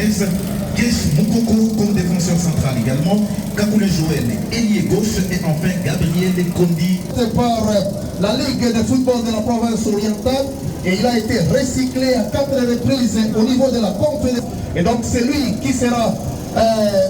13. Guess Moukoko comme défenseur central également. Kakoule Joël, ailier gauche. Et enfin Gabriel Kondi. Par la Ligue de football de la province orientale. Et il a été recyclé à 4 reprises au niveau de la confédération. Et donc c'est lui qui sera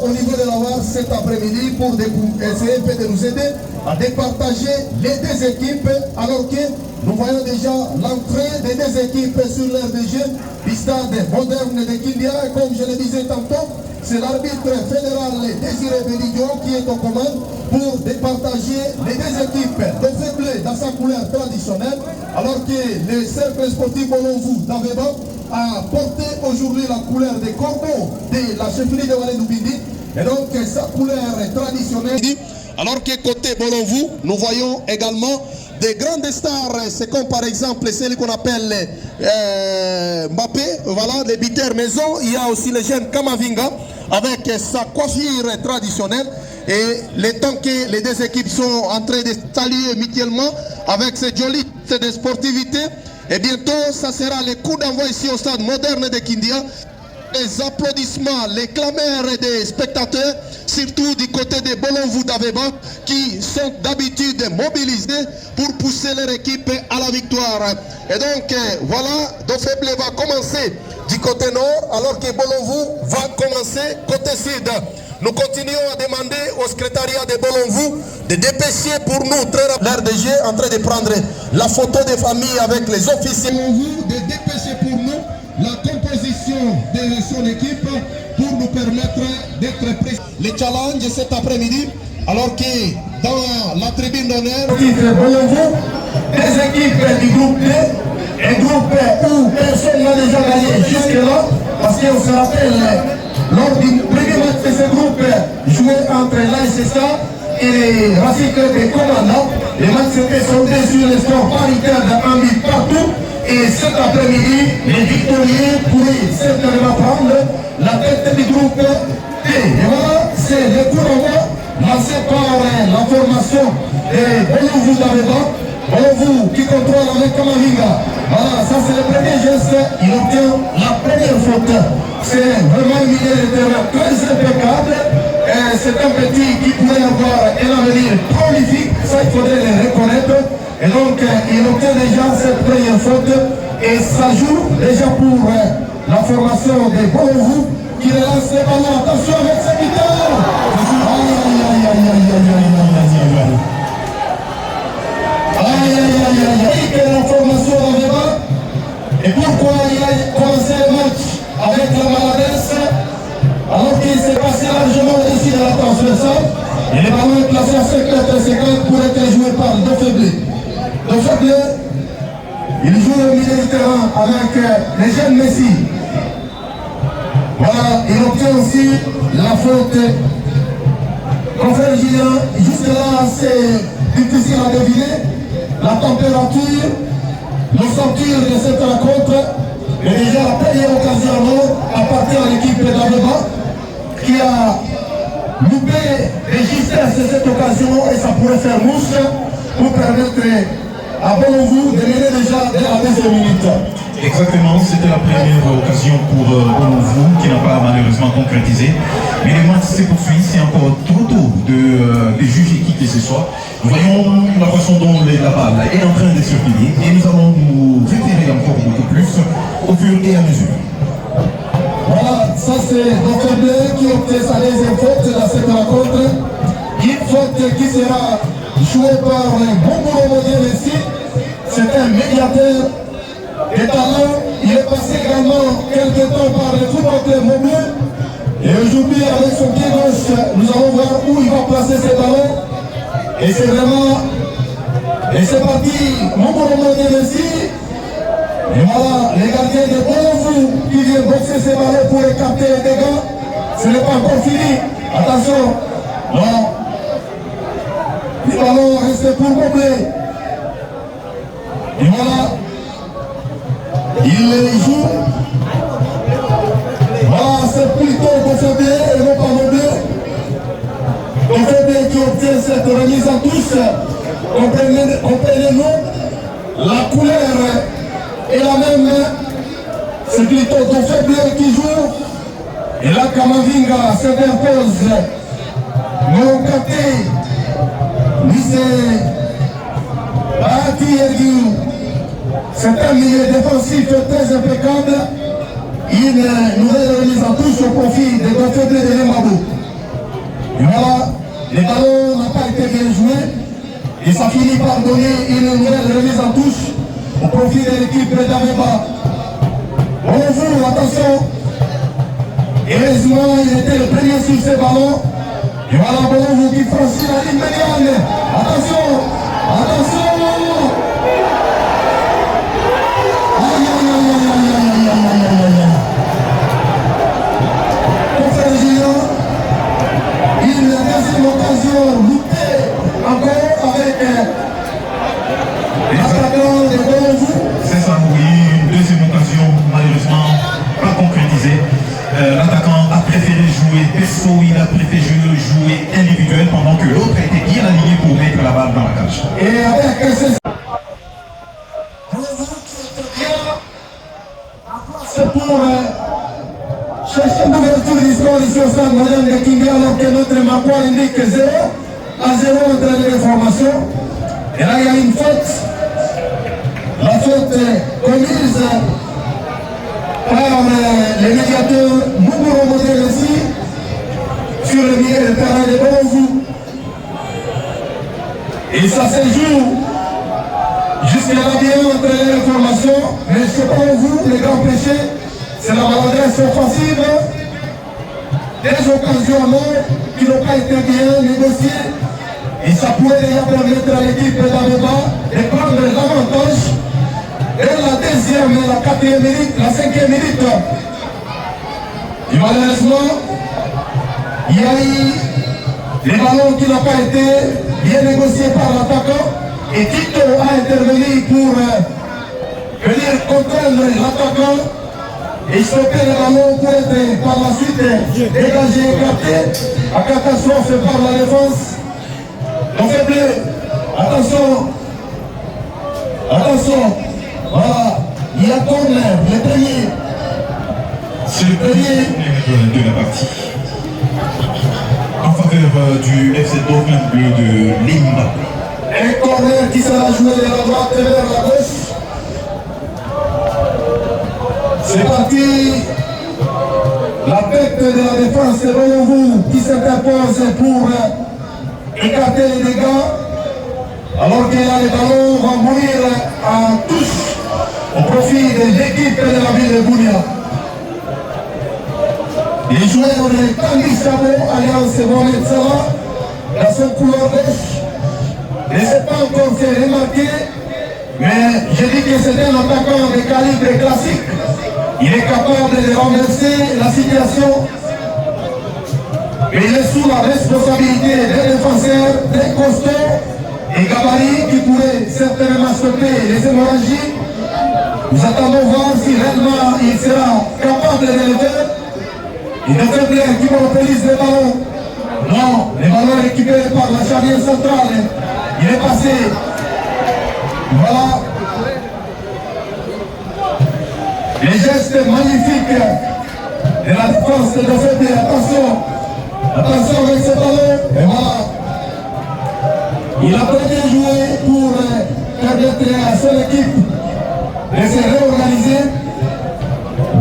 au niveau de la VAR cet après-midi pour essayer de nous aider à départager les deux équipes, alors que nous voyons déjà l'entrée des deux équipes sur l'aire de jeu du stade moderne de Kindia. Comme je le disais tantôt, c'est l'arbitre fédéral Désiré Bédidio qui est aux commandes pour départager les deux équipes de bleu dans sa couleur traditionnelle, alors que le cercle sportif Bolonvou d'Aveba a porté aujourd'hui la couleur des corbeaux de la chefferie de Walé-Noubindi, et donc sa couleur traditionnelle. Alors que côté Bolonvou, nous voyons également des grandes stars, c'est comme par exemple celle qu'on appelle Mbappé, voilà, les buteurs maison. Il y a aussi le jeune Kamavinga avec sa coiffure traditionnelle. Et le temps que les deux équipes sont en train de saluer mutuellement avec ces jolies de sportivité, et bientôt ça sera le coup d'envoi ici au stade moderne de Kindia. Les applaudissements, les clameurs des spectateurs, surtout du côté des Bolonvou d'Aveba, qui sont d'habitude mobilisés pour pousser leur équipe à la victoire. Et donc voilà, Dofeble va commencer du côté nord, alors que Bolonvou va commencer côté sud. Nous continuons à demander au secrétariat de Bolonvou de dépêcher pour nous, très rapidement, l'air de jeu en train de prendre la photo des familles avec les officiers. Bolonvou de dépêcher pour nous la composition de son équipe pour nous permettre d'être prêts. Le challenge cet après-midi, alors que dans la tribune d'honneur, Bolonvou, les équipes du groupe B, un groupe où personne n'a déjà gagné jusque-là, parce qu'on se rappelle, lors du premier match de ce groupe joué entre l'ASSA et les Racing des commandants, les matchs étaient soldés sur le score paritaire d'un but partout. Et cet après-midi, les victorieux pourraient certainement prendre la tête du groupe D. Et voilà, c'est le coup d'envoi lancé par la formation de Bolonvou d'Aveba. Bolonvou qui contrôle avec Kamavinga. Voilà, ça c'est le premier geste. Il obtient la première faute. C'est vraiment un milieu de terrain très impeccable. C'est un petit qui pourrait avoir un avenir prolifique. Ça, il faudrait le reconnaître. Et donc, il obtient déjà cette première faute et ça joue déjà pour la formation des Bolonvou qui relance les ballons. Attention avec ses buteurs. Aïe, aïe, aïe, aïe, aïe, aïe, aïe, aïe. Aïe, aïe, aïe, aïe, aïe. Quelle est la formation d'Aveba? Et pourquoi il a commencé le match avec la maladresse alors qu'il s'est passé largement ici de la transversale et les ballons est placé à 50 pour être joué par Dofeble. Dofeble, il joue au milieu du terrain avec les jeunes Messi. Voilà, il obtient aussi la faute. Confrère Julien, jusque là c'est difficile à deviner. La température, l'ossature de cette rencontre est déjà la première occasion à partir de l'équipe d'Aveba qui a loupé les justesses de cette occasion et ça pourrait faire mouche pour permettre à Bolonvou de mener déjà dès la deuxième minute. Exactement, c'était la première occasion pour Bolonvou qui n'a pas malheureusement concrétisé. Mais le match se poursuit, c'est encore trop tôt de juger qui que ce soit. Nous voyons la façon dont la balle est en train de circuler et nous allons nous référer encore beaucoup plus au fur et à mesure. Voilà, ça c'est Dofeble qui obtient sa deuxième faute dans cette rencontre. Une faute qui sera jouée par Bombolo Messi. C'est un médiateur de talent. Il est passé également quelques temps par le football club Mobleu. Et aujourd'hui, avec son pied gauche, nous allons voir où il va placer ses ballons. Et c'est vraiment... Et c'est parti, Bombolo Messi. Et voilà, les gardiens de Bolonvou qui viennent boxer ces ballons pour écarter les dégâts. Ce n'est pas encore fini. Attention. Non. Les ballons restent pour Moblé. Et voilà. Il les joue. Voilà, c'est plutôt Dofeble et non pas Moblé. Dofeble qui obtient cette remise en touche. Comprenez-nous, la couleur est la même. C'est plutôt Dofeble qui joue. Et là, Kamavinga s'interpose. Mokate, lycée, Bahati Erguin. C'est un milieu défensif très impeccable. Une nouvelle remise en touche au profit des Gofeble de Lemabou. Et voilà, les ballons n'ont pas été bien joués. Et ça finit par donner une nouvelle remise en touche au profit de l'équipe d'Ameba. Bonjour, attention. Heureusement, il était le premier sur ces ballons. Et voilà, Bonjour qui franchit la ligne médiane. Attention, attention. Aïe, aïe, aïe, aïe, aïe, aïe, aïe, aïe, aïe. Pour faire Julien, une deuxième occasion loupée encore avec l'attaquant de Bonjour. C'est ça, oui, une deuxième occasion, malheureusement pas concrétisée. L'attaquant a préféré jouer perso, il a préféré jouer individuel pendant que l'autre a été bien aligné pour mettre la balle dans la cage. Et avec c'est pour chercher une ouverture d'histoire ici au stade moderne de Kinga alors que notre mappa indique 0 à 0 entre les formations. Et là il y a une faute. La faute commise par les médiateurs Mouboro Modèle ici sur le milieu de terrain de Bonjour. Et ça se joue jusqu'à la bien entre les formations, mais je ne sais pas vous, les grands péchés, c'est la maladresse offensive, des occasions qui n'ont pas été bien négociées, et ça pourrait déjà permettre à l'équipe d'Ameba de prendre l'avantage dès la deuxième, la quatrième minute, la cinquième minute. Et malheureusement, il y a eu les ballons qui n'ont pas été bien négociés par l'attaquant. Et Tito a intervenu pour venir contraindre l'attaquant et stopper le ballon pour être par la suite dégagé, écarté à catastrophe par la défense. Donc c'est bleu. Attention. Attention. Voilà. Il y a corner, le premier. C'est le premier de la partie. En faveur du FC Dauphin bleu de Limba. Un corner qui sera joué de la droite vers la gauche. C'est parti. La tête de la défense de Bonjour qui s'interpose pour écarter les dégâts. Alors que là, les ballons vont mourir en touche au profit de l'équipe de la ville de Bounia. Les joueurs de Tanguy Sabo, Alliance Mohamed Salah, dans son couloir gauche. Ne s'est pas encore fait remarquer, mais je dis que c'est un attaquant de calibre classique. Il est capable de renverser la situation, mais il est sous la responsabilité des défenseurs, des costauds et gabarits qui pourraient certainement stopper les hémorragies. Nous attendons voir si réellement il sera capable de le faire. Il ne fait bien qu'il monopolise les ballons. Non, les ballons récupérés par la charnière centrale. Il est passé. Voilà. Les gestes magnifiques de la défense de Fébé. Attention. Attention avec ce ballon. Et voilà. Il a très bien joué pour permettre à son équipe de se réorganiser.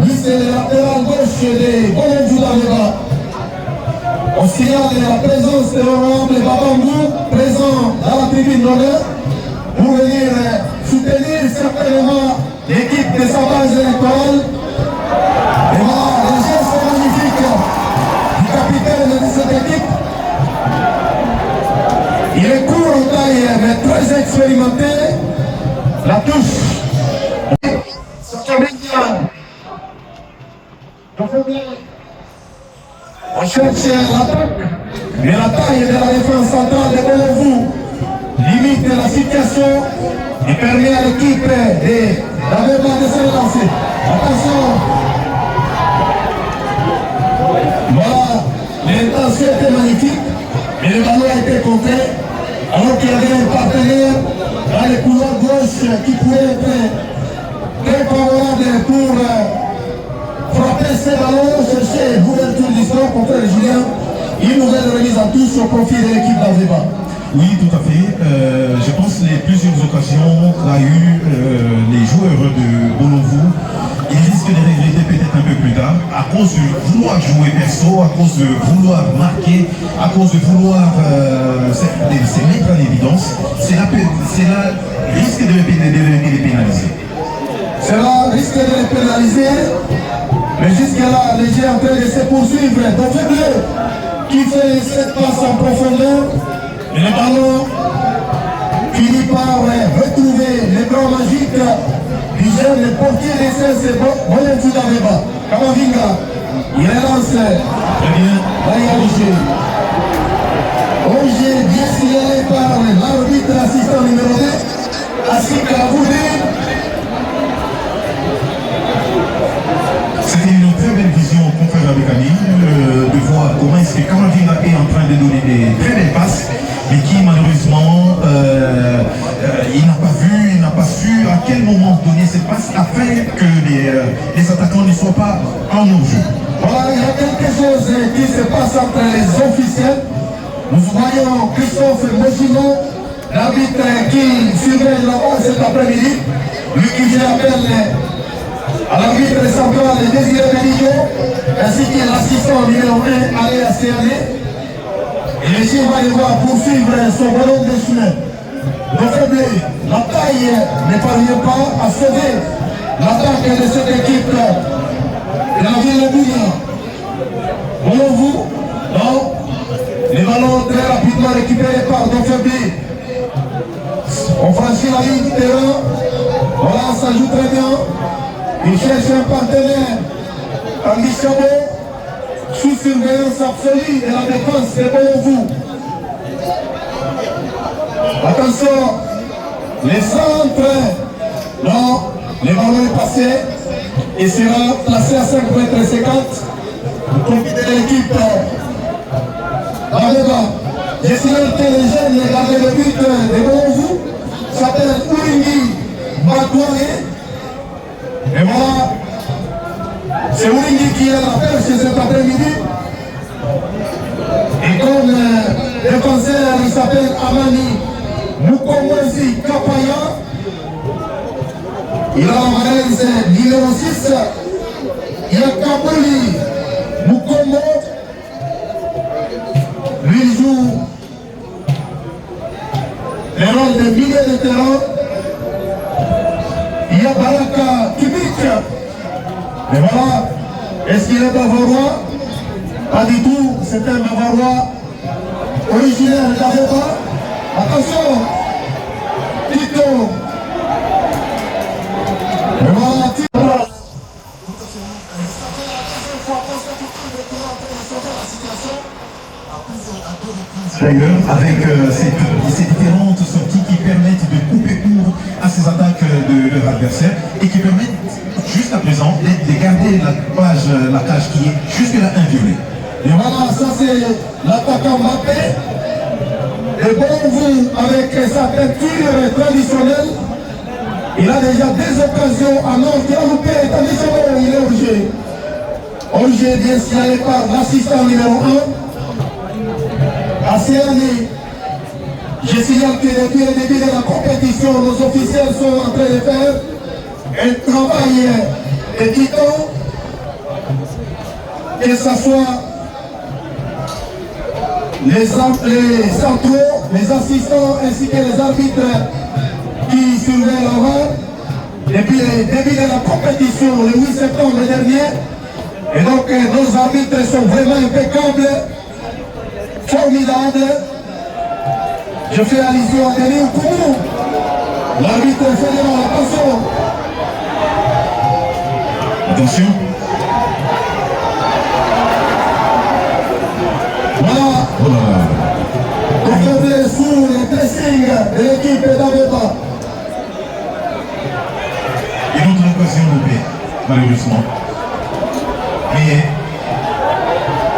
Lui, c'est le latéral gauche de Bonjour d'Ameba. On signale la présence de l'honorable Babangou, présent dans la tribune d'honneur, pour venir soutenir certainement l'équipe de sa base électorale. Et voilà, les gestes magnifiques du capitaine de cette équipe. Il est court en taille, mais très expérimenté. La touche. On cherche l'attaque, mais la taille de la défense centrale de Bonjour limite la situation et permet à l'équipe d'Ameba de se relancer. Attention. Voilà, l'intention était magnifique, mais le ballon a été contré, alors qu'il y avait un partenaire dans les couloirs gauche qui pouvait être très favorable pour frapper ces ballons, chercher l'ouverture belle remise en touche au profit de l'équipe d'Aveba. Oui, tout à fait. Je pense que les plusieurs occasions qu'a eu les joueurs de Bonovo, ils risquent de regretter peut-être un peu plus tard, à cause de vouloir jouer perso, à cause de vouloir marquer, à cause de vouloir se mettre en évidence. Cela risque de les pénaliser. Cela risque de les pénaliser, mais jusque-là, les jeux en train de se poursuivre. Donc, Bleu qui fait cette passe en profondeur, et le ballon finit par retrouver les bras magiques du jeune portier des 16 Boyentou d'Aveba. Kamavinga, il relance. Très bien. Là, il y a Roger. Roger, bien signalé par l'arbitre assistant numéro 2, Asika Aboudé. C'était une très belle vision, confrère Abekani, de voir comment est-ce que Kamavinga est en train de donner des très belles passes, mais qui malheureusement, il n'a pas vu, il n'a pas su à quel moment donner cette passe afin que les attaquants ne soient pas en jeu. Voilà, il y a quelque chose qui se passe entre les officiels. Nous voyons Christophe Mojimo, l'arbitre qui surveille la base cet après-midi, lui qui fait appel à l'arbitre central Désiré Benigno, ainsi que l'assistant numéro 1 Aléa Céané. Et les chiens va devoir poursuivre son ballon de chemin. La taille ne parvient pas à sauver l'attaque de cette équipe de la ville de Bouya. Voyons vous, non, les ballons très rapidement récupérés par Dofebli. On franchit la ligne du terrain. Voilà, ça joue très bien. Il cherche un partenaire. Tanguy Chabot, sous surveillance absolue de la défense de Boyovou. Attention, les centres. Non, le ballon est passé et sera placé à 5,50 m pour profiter de l'équipe d'Aveba. Je signale que les jeunes, les gardiens de but de Boyovou s'appellent Ouringi Batouane. Et voilà, c'est Ouringi qui est à la perche cet après-midi. Et comme défenseur, il s'appelle Amani Mukomwezi Kapaya. Il a la valise numéro 6. Il y a Kabouli Mukombo. Lui joue le rôle de milieu de terrain. Il y a Baraka Kibik. Et voilà, est-ce qu'il est bavarois? Pas du tout, c'est un bavarois originaire d'Aveba. Attention, Tito. Et voilà, Tito. D'ailleurs, avec ces différentes sorties qui permettent de couper court à ces attaques de leur adversaire et qui permettent jusqu'à présent de garder la cage qui est jusque-là inviolée. Et voilà, ça c'est l'attaquant Mbappé. Et Bonovo avec sa teinture traditionnelle. Il a déjà des occasions à Nantes qui a loupé. Il est obligé. Obligé bien signalé par l'assistant numéro 1. À ces années, je signale que depuis le début de la compétition, nos officiels sont en train de faire un travail de titan, que ce soit les centraux, les assistants ainsi que les arbitres qui surveillent la VAR depuis le début de la compétition le 8 septembre dernier. Et donc nos arbitres sont vraiment impeccables. Formidable. Je fais allusion à Denis Koumou, l'arbitre fédéral. Attention. Attention. Voilà. Contrôlé sous le pressing de l'équipe d'Aveba. Une autre occasion loupée, malheureusement. Mais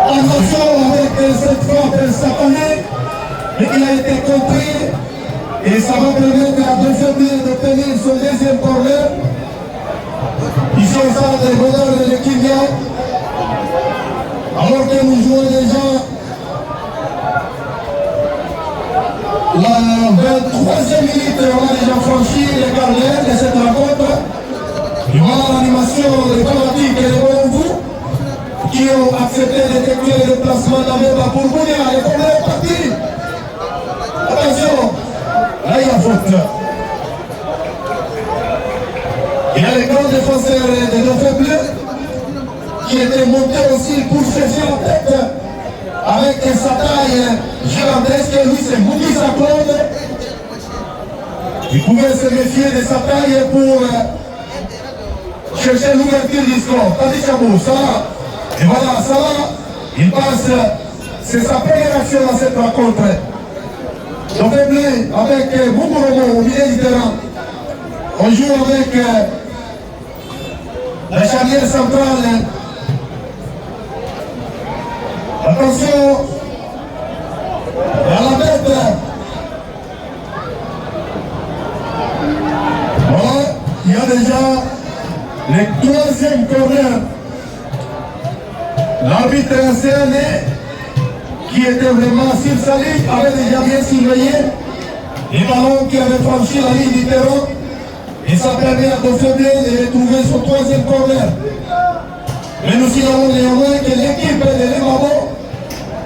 attention avec cette frappe satanée, et il a été compris et ça va permettre à Dofebli d'obtenir son deuxième corner. Ils sont ça des bonheurs de l'équipe, alors que nous jouons déjà minutes, on a déjà franchi les gardiens de cette rencontre. Et voilà l'animation des fanatiques et des vous qui ont accepté d'effectuer le déplacement d'Ameba pour venir à l'école de partie. Attention, là il y a faute. Il y a les grands défenseurs des Dauphins Bleus qui étaient montés aussi pour chercher la tête avec sa taille gigantesque. Lui c'est Moukissa Claude. Il pouvait se méfier de sa taille pour chercher l'ouverture du score. Tandis Chabot, Salah. Et voilà, Salah, il passe. C'est sa première action dans cette rencontre. Dauphins Bleus avec Moukouromo au milieu du terrain. On joue avec la charnière centrale. Attention à la tête. Voilà, il y a déjà le troisième corner. L'arbitre ancien qui était vraiment sur sa ligne avait déjà bien surveillé les ballons qui avaient franchi la ligne du terrain. Et ça permet à Dauphins Bleus de retrouver son troisième corner. Mais nous signalons néanmoins que l'équipe de Lemabo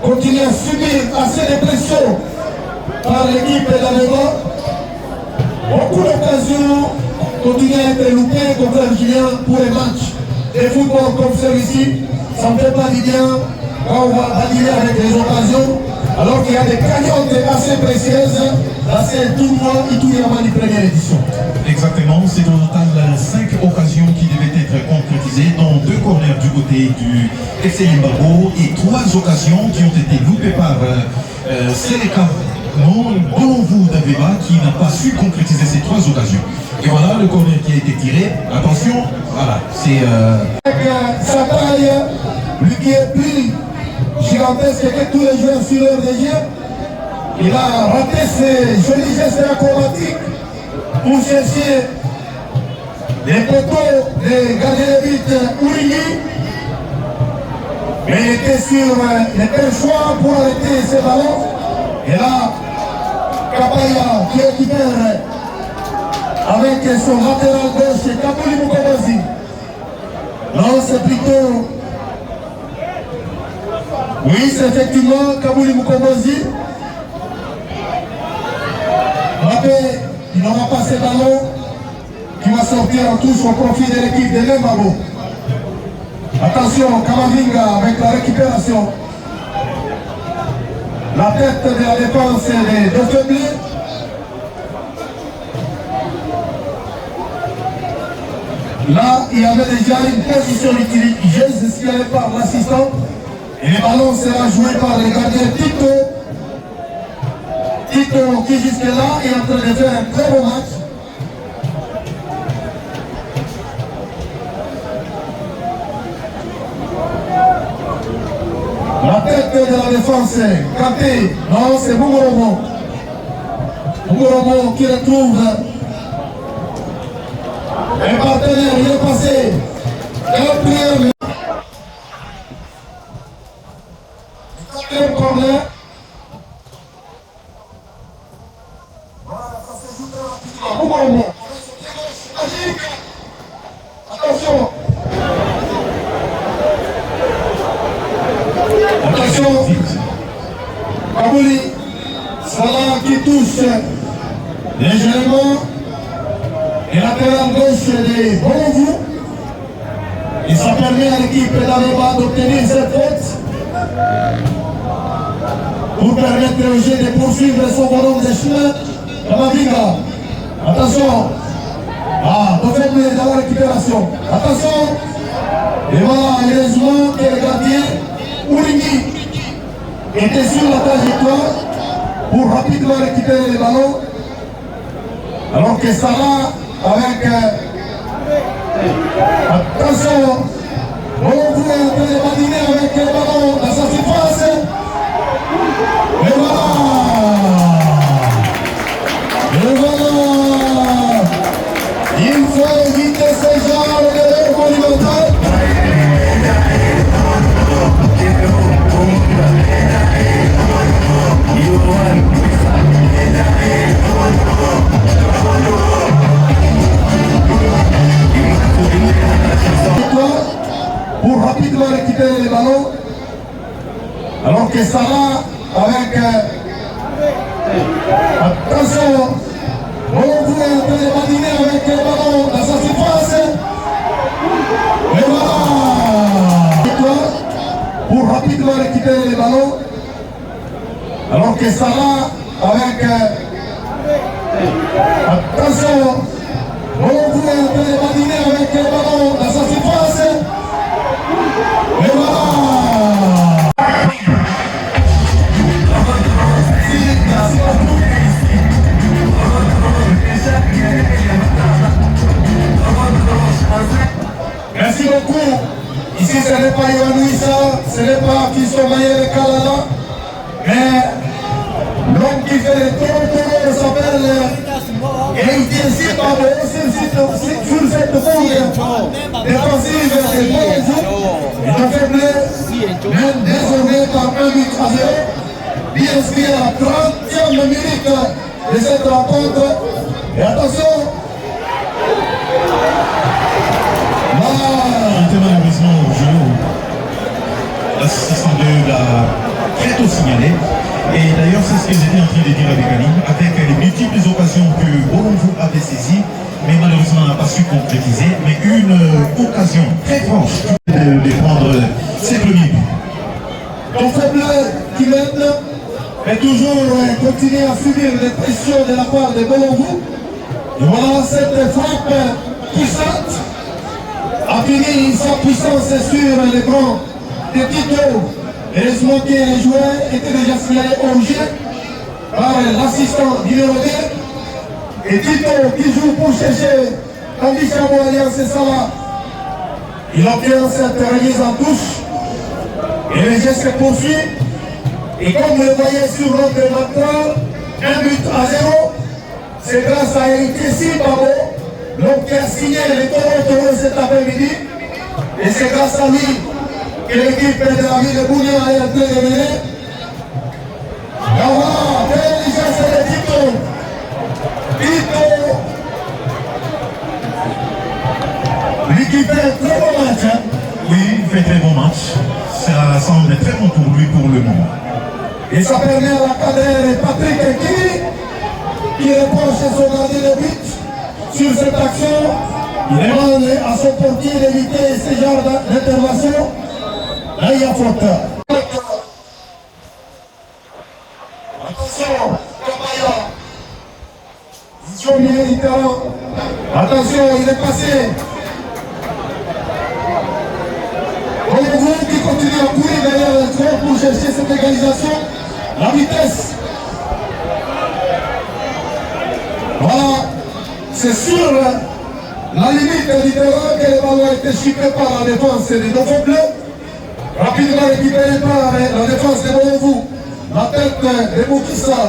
continue à subir assez de pression par l'équipe d'Ameba. Beaucoup d'occasions continuent à être loupées contre Julien pour les matchs de football comme celui-ci. Ça ne fait pas du bien quand on va badiner avec les occasions, alors qu'il y a des cagnottes assez précieuses dans ces tournois Itouyaman de première édition. Exactement, c'est au total 5 occasions qui devaient être concrétisées, dont 2 corners du côté du FC Limbago et 3 occasions qui ont été loupées par Seleka Bolonvou d'Aveba qui n'a pas su concrétiser ces 3 occasions. Et voilà le corner qui a été tiré. Attention, voilà, c'est... Avec sa taille, lui qui est plus gigantesque que tous les joueurs sur l'heure de jeu, il a raté ses jolis gestes acrobatiques pour chercher les poteaux de gardien de but Ourigui. Mais il était sur les perchoirs pour arrêter ses ballons. Et là, Kapaya qui récupère avec son latéral gauche, Kabouli Mukobozi. Non, c'est plutôt... Oui, c'est effectivement Kabouli Mukobozi. Rappelez, il n'aura pas ce ballon qui va sortir en touche au profit de l'équipe de Lemabo. Attention, Kamavinga avec la récupération. La tête de la défense des Dauphins Bleus. Là, il y avait déjà une position litigieuse signalée par l'assistant. Et le ballon sera joué par le gardien Tito. Tito qui jusque-là est en train de faire un très bon match. La tête de la défense, Kanté, non, c'est Moukouromo. Moukouromo qui retrouve un partenaire, il est passé. Quatrième corner. Moukouromo. Attention. Attention. Kabouli. Salah qui touche légèrement. Et latéral gauche des Bolonvou. Et ça permet à l'équipe d'Ameba d'obtenir cette faute pour permettre au jeu de poursuivre son bonhomme de chemin. Kamavinga. Attention. Ah, Dauphins Bleus dans la récupération. Attention. Et voilà, heureusement que le gardien Ourigui était sur la trajectoire pour rapidement récupérer les ballons. Alors que Salah avec attention, on voulait un peu de badiner avec le ballon dans sa surface. Et voilà, il faut éviter ce genre d'erreur monumentale. le ballon. Alors que Sarah avec... attention, on vous est en train de badiner avec le ballon dans sa surface. Et voilà, pour rapidement récupérer le ballon. Alors que Sarah avec... attention, on vous est en train de badiner avec le ballon dans sa surface. Et voilà. Merci beaucoup. Ici, ce n'est pas Yoanouissa, ce n'est pas Fiston Mayer Kalala, mais l'homme qui fait le toro s'appelle Eitiensi Babo, sur cette boule défensive de Bonjour. Il a faiblé, désormais par 1 but à 0. Bien inscrit à la 30e minute de cette rencontre. Et attention, Il était malheureusement au jeu. L'assistant de l'a très tôt signalé. Et d'ailleurs, c'est ce que j'étais en train de dire avec Ali, avec les multiples occasions que Bolonvo avait saisies, mais malheureusement n'a pas su concrétiser. Mais une occasion très franche de prendre ses premiers buts. ton faible qui mène, mais toujours continuer à subir les pressions de la part de Bolonvo. Et voilà cette frappe puissante a fini sa puissance sur les bras de Tito. Heureusement que les joueurs étaient déjà signalés au jeu par l'assistant numéro 2. Et Tito qui joue pour chercher Andichambo Alliance Sala. Il obtient cette remise en touche. Et le geste se poursuit. Et comme vous le voyez sur notre marqueur, 1 but à 0. C'est grâce à Eitiensi Babo, l'homme qui a signé le Toro cet après-midi. Et c'est grâce à lui que l'équipe de la ville de Bounia est en train de mener. Et voilà, belle licence de Tito. Tito, lui qui fait un très bon match. Hein? Oui, il fait très bon match. Ça semble très bon pour lui pour le moment. Et ça permet à la cadre Patrick Nkiri qui répond chez son gardien de but sur cette action. Il demande à son portier d'éviter ce genre d'intervention. Là, il y a faute. Attention, Kabaya. Vision bien du terrain. Attention, il est passé. Bolonvo qui continue à courir derrière le joueur pour chercher cette égalisation. La vitesse. Voilà, c'est sur la limite du terrain que le ballon a été chiffré par la défense des Dauphins Bleus. Rapidement récupéré par la défense de Bolonvo. La tête de Boukissa.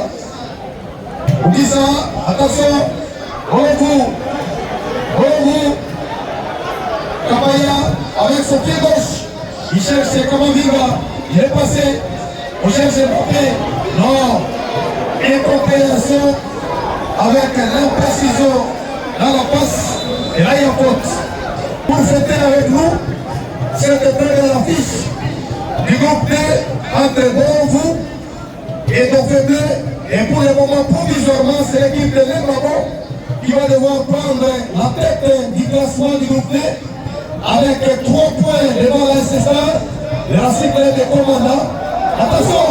Boukissa, attention. Bolonvo. Kabaya avec son pied gauche. Il cherche Kamavinga. Il est passé. On cherche Mbappé. Non. Incompréhension avec l'imprécision dans la passe. Et là, il y a faute. Pour fêter avec nous cette première affiche du groupe D entre Bolonvo et Dauphins Bleus. Et pour le moment, provisoirement, c'est l'équipe de Lembabo qui va devoir prendre la tête du classement du groupe D avec 3 points devant la SSR de la cycle des commandants. Attention!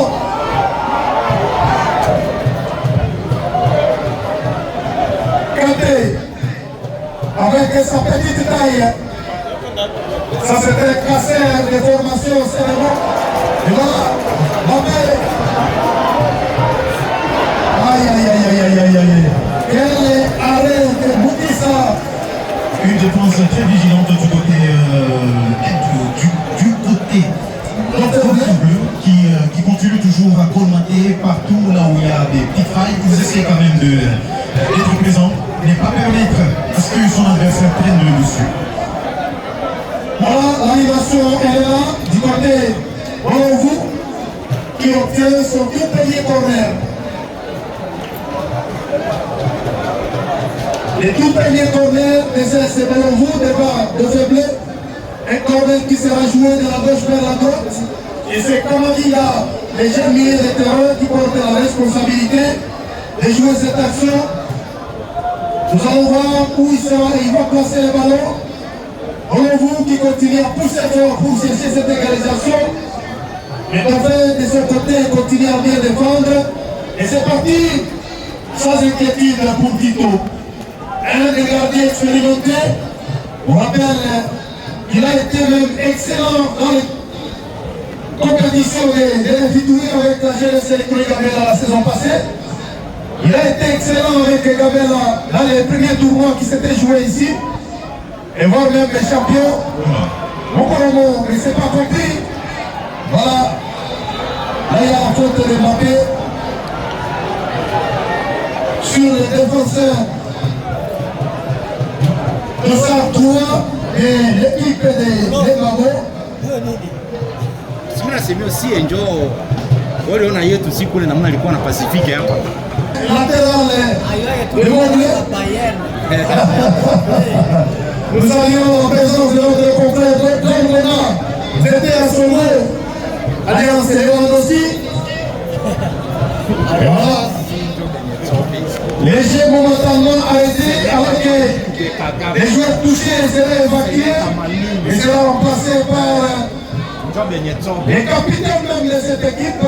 Kanté, avec sa petite taille, ça c'était un cancer de formation cérébrale. Et voilà, Mbappé. Aïe. Quel arrêt de Boukissa. Une défense très vigilante du côté bleu qui continue toujours à colmater partout là où il y a des petites failles. Ils essaient quand même d'être présents, ne pas permettre à ce que son adversaire prenne le dessus. Voilà, l'animation est là du côté Bolonvo qui obtient son tout premier corner. Les tout premiers corners des SC Bolonvo, départ de Faiblé. un corner qui sera joué de la gauche vers la droite. Et c'est Kamavinga, les jeunes milieux de terrain qui portent la responsabilité de jouer cette action. Nous allons voir où il va placer le ballon. Vous qui continuez à pousser fort pour chercher cette égalisation. Mais Dauphin de son côté continue à bien défendre. Et c'est parti, sans inquiétude pour Tito. Un des gardiens expérimentés. On rappelle, il a été même excellent dans les compétitions de l'infituer avec la jeunesse électronique Gabella la saison passée. Il a été excellent avec Gabella dans les premiers tournois qui s'étaient joués ici. Et voir même les champions. Mon Colomo, mais c'est pas compris. Voilà. Là, il y a la faute de Mbappé sur le défenseur de Sartoua et l'équipe des Babos. C'est mieux aussi, wale ona yetu siku ile namna ilikuwa na Pacifique hapa. Latéral, le Nous avions en présence de notre confrère Tom Lena, c'était à son mot, Alliance Lewandowski. Et voilà. Les jeux momentanément arrêtés alors que les joueurs touchés seraient évacués et seraient remplacés par les capitaines même de cette équipe.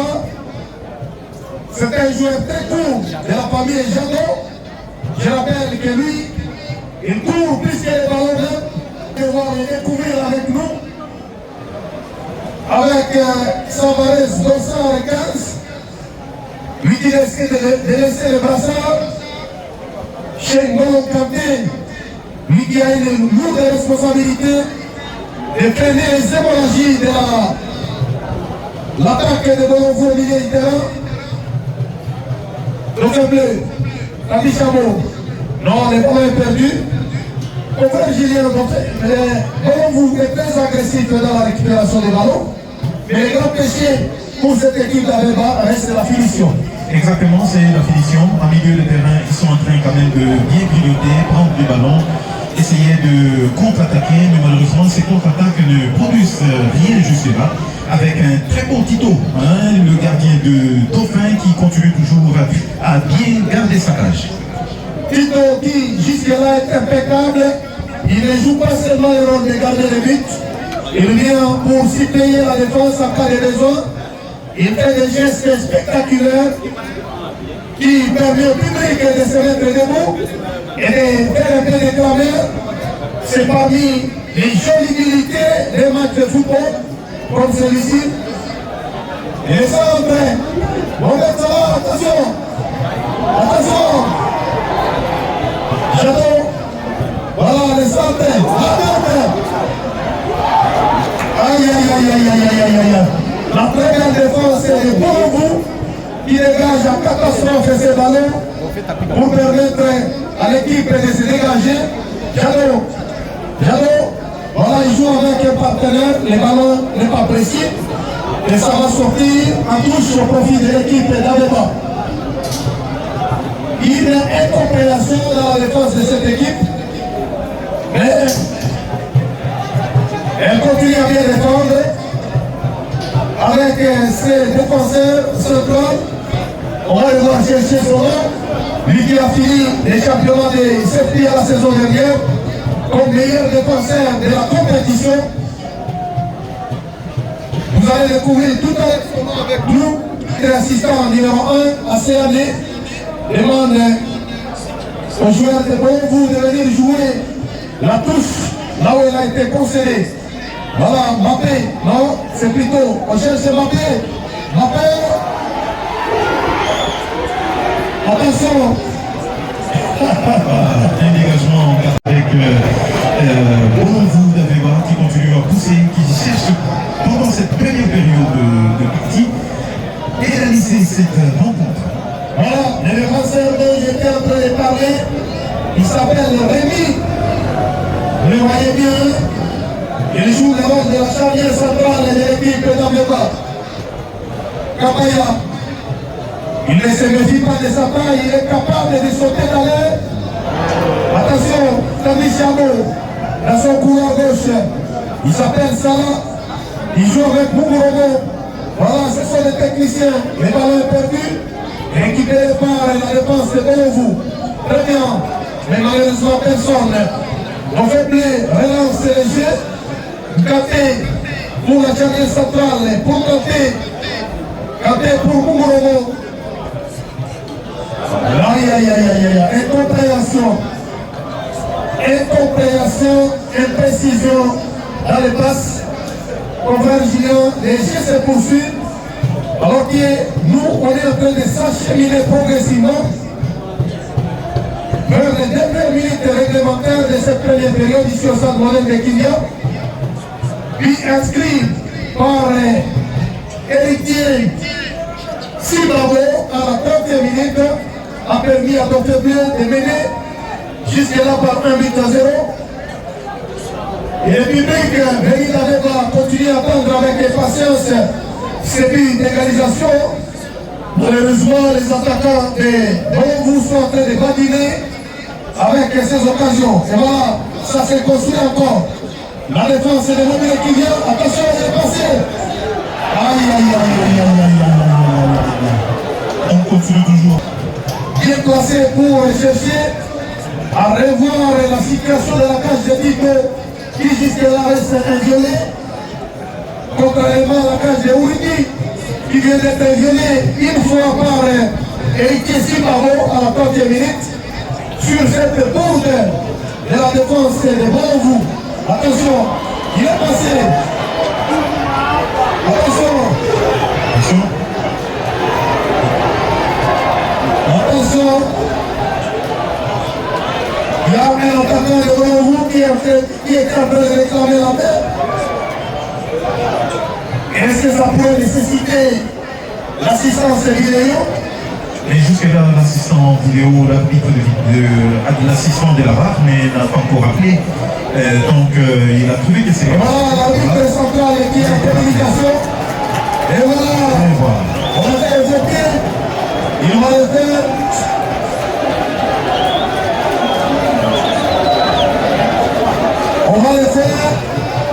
C'est un joueur très court de la famille Jadot. Je rappelle que lui, il court plus que les ballons de voir les découvrir avec nous. Avec Savares, Dossard et 15. Lui qui risque de laisser le brassard. Shengon Kanté, lui qui a une lourde responsabilité de freiner les hémorragies de l'attaque de Bolongo au milieu du terrain. Le bleu, Rabi Chabot. Non, le ballon est perdu. Au frère Julien, Bolongo est très agressif dans la récupération des ballons. Mais le grand péché pour cette équipe d'Abeba reste la finition. Exactement, c'est la finition. En milieu de terrain, ils sont en train quand même de bien grignoter, prendre du ballon, essayer de contre-attaquer, mais malheureusement ces contre-attaques ne produisent rien jusque-là. Avec un très bon Tito, le gardien de Dauphin qui continue toujours à bien garder sa cage. Tito qui jusque-là est impeccable, il ne joue pas seulement le rôle de garder le but, il vient pour suppléer la défense en cas de besoin. Il fait des gestes spectaculaires qui permettent au public de se mettre debout et de faire un peu de clameur. C'est parmi les jolibilités des matchs de football comme celui-ci. Et les centres, on met ça là, attention, attention. Jadot, voilà les centres, aïe aïe aïe aïe aïe aïe aïe. La première défense est de Bolongo qui dégage à catastrophe ces ballons pour permettre à l'équipe de se dégager. Jadot, voilà, il joue avec un partenaire, le ballon n'est pas précis et ça va sortir en touche au profit de l'équipe d'Abeba. Il y a incompréhension dans la défense de cette équipe, mais elle continue à bien défendre. Avec ses défenseurs centraux, on va le voir chercher son nom. Lui qui a fini les championnats de CFP à la saison dernière comme meilleur défenseur de la compétition. Vous allez découvrir tout à l'heure avec nous. L'assistant numéro 1 à CAD demande aux joueurs de Bolongo de venir jouer la touche là où elle a été concédée. Voilà, Mbappé, non, c'est plutôt, on cherche Mbappé. Mbappé. Attention. Un dégagement avec Bolongo d'Abeba qui continue à pousser, qui cherche pendant cette première période de partie et réaliser cette rencontre. Voilà, le défenseur dont j'étais en train de parler, il s'appelle Rémi. Vous le voyez bien. Il joue le rôle de la charnière centrale de l'équipe d'Abeba. Kabaya, il ne se méfie pas de sa taille, il est capable de sauter dans l'air. Attention, Tami Chabot, dans son couloir gauche, Il s'appelle Salah. Il joue avec Mugurobo. Voilà, ce sont les techniciens. Les ballons perdus. Récupérés par la défense de Bonovu. Très bien. Mais malheureusement, personne. On fait plus relance les jeux. Katé pour la charnière centrale. Pour Katé. Katé pour Mugurobo. Aïe, aïe, aïe, aïe, aïe. Incompréhension. Incompréhension, imprécision dans les passes. Confrère Julien, les jeux se poursuivent. Alors que nous, on est en train de s'acheminer progressivement vers les dernières minutes réglementaires de cette première période ici au Stade Moderne de Kindia. Puis inscrit par Héritier Sibabo à la 30e minute a permis à Dr. Bleu de mener jusque-là par 1 but à 0. Et le public venu va continuer à attendre avec patience ces buts d'égalisation. Malheureusement, les attaquants de Bonovu sont en train de badiner avec ces occasions. Et voilà, ça s'est construit encore. La défense est de Mobile qui vient. Attention, elle est passée. Aïe, aïe, aïe, aïe, aïe, aïe, aïe. On continue toujours. Bien classé pour chercher à revoir la situation de la cage de Tito qui jusque-là reste inviolée. Contrairement à la cage de Ouridi qui vient d'être violée une fois par Héritier Sibabo à la 30e minute sur cette bourde de la défense de Bonovu. Attention, il est passé. Attention. Attention. Il y a un attaquant de Bonovu qui est en train de réclamer la main. Est-ce que ça pourrait nécessiter l'assistance vidéo? Et jusque-là, l'assistant vidéo, l'arbitre de l'assistant de la VAR, mais n'a pas encore appelé. Donc, il a trouvé que c'est... Voilà, l'arbitre central qui est en communication. Et voilà. On va faire évoquer. Il va le faire. On va le faire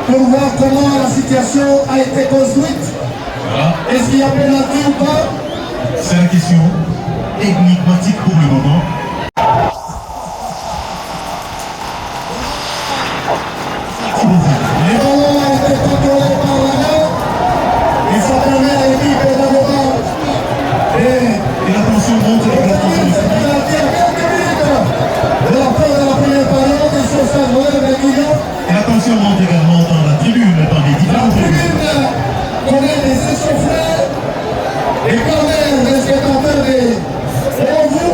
pour voir comment la situation a été construite. Voilà. Est-ce qu'il y a pénalty ou pas? C'est la question énigmatique pour le moment. Les ballons ont été contrôlés par la main. Et ça permet à l'équipe d'avoir. Et l'attention monte avec la C'est pénalty à quelques minutes de la fin de la première période et sur cette relève de Guillaume. Et l'attention monte également dans la tribune, dans les La différentes tribunes. tribune connaît des essoufflés, et quand même les spectateurs de Bonovu,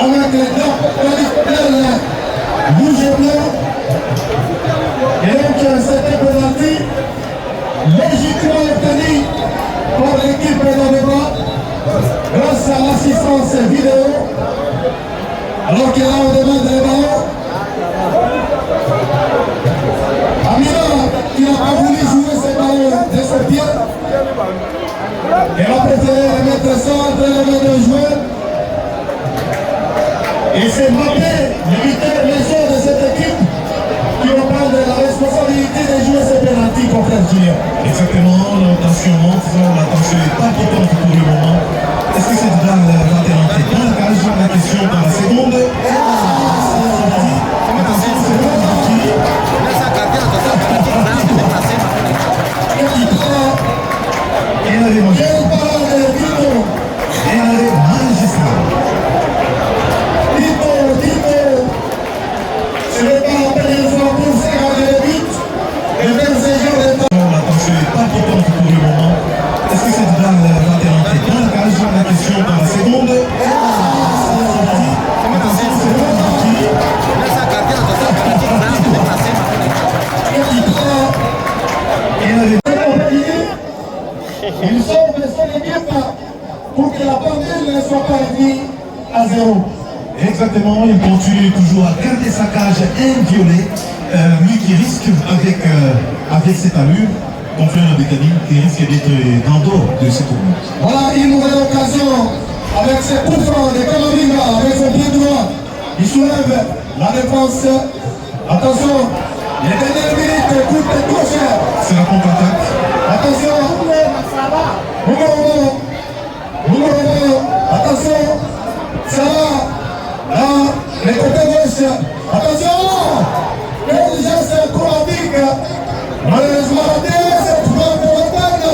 avec les drapeaux traditionnels rouge et blanc. Et donc c'était penalty légitimement obtenu par l'équipe d'Andeba grâce à l'assistance vidéo. Alors que là on demande les ballons. Amina, qui n'a pas voulu jouer ses ballons de ses pieds, elle a préféré les mettre ça entre les mains de joueurs. Et c'est Mbappé, les joueurs de cette équipe, qui vont prendre la responsabilité de jouer ces pénaltys, confrère Julien. Exactement, l'attention monte, l'attention est palpitante pour le moment. Est-ce que cette balle va rentrer dans la cage? La question dans la seconde. Attention, c'est pas parti. Et elle avait mangé. Quelle parole de Tito! Et elle avait magistral. Tito! Ce n'est pas la première fois pour se garder les buts. Et même ces jours de temps. L'attention est palpitante pour le moment. Est-ce que cette balle va rentrer dans la cage? La question dans la seconde. Attention, c'est pas parti. Et elle avait Il sauve son équipe pour que la pendule ne soit pas réduite à 0. exactement, il continue toujours à garder sa cage inviolée. Lui qui risque avec cette allure, confrère de Canine, qui risque d'être dans le dos de ce tournoi. Voilà une nouvelle occasion avec ses coups francs de Kamavinga avec son pied droit. Il soulève la défense. Attention, Les dernières minutes coûtent trop cher. C'est la contre-attaque. Attention. Moumoro. Attention. Salah. Là, les côtés gauche. Attention. Quel geste chromatique. Malheureusement raté. Cette fois pour l'attaque.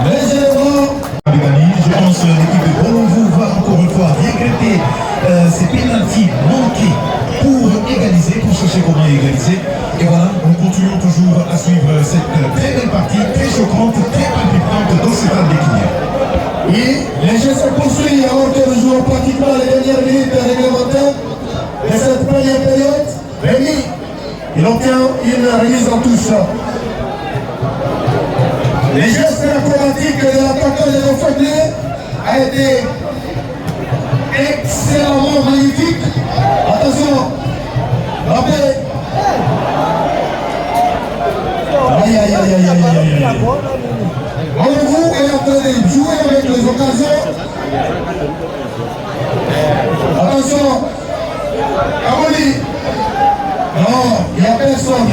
Légèrement. Je pense que l'équipe de Bolonvou va encore une fois regretter ces pénaltys manqués pour égaliser, pour chercher comment égaliser. Et voilà, nous continuons toujours à suivre cette très belle partie, très choquante, très palpitante dans ce stade d'équilibre. Et les jeux se poursuivent alors que nous jouons pratiquement les dernières minutes réglementaires de cette première période. Rémi, il obtient une remise en touche. Les gestes acrobatiques de l'attaquant de l'Offablé a été excellemment magnifique. Attention, Mbappé. Aïe. Bolonvou est en train de jouer avec les occasions. Attention, Kamoli. Non, il n'y a personne. Il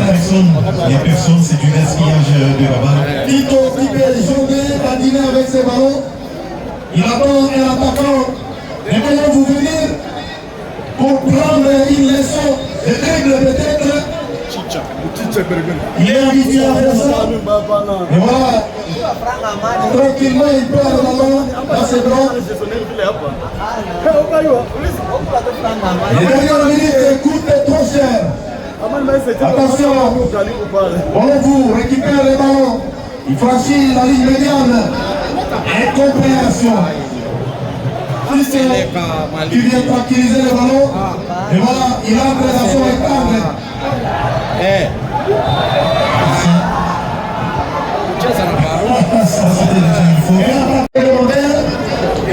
n'y a personne, c'est du gaspillage de la balle. Tito qui peut jouer, patiner avec ses ballons. Il attend un attaquant. Maintenant, vous venir pour prendre une leçon de dribble peut-être. Il est habitué à faire ça. Et voilà. Tranquillement, il perd le ballon dans ses bras. Les dernières minutes coûtent trop cher. Attention, Bolonvou récupère les ballons. Il franchit la ligne médiane. Incompréhension. Qui vient tranquilliser le ballon. Et voilà, il entre dans son rectangle. Et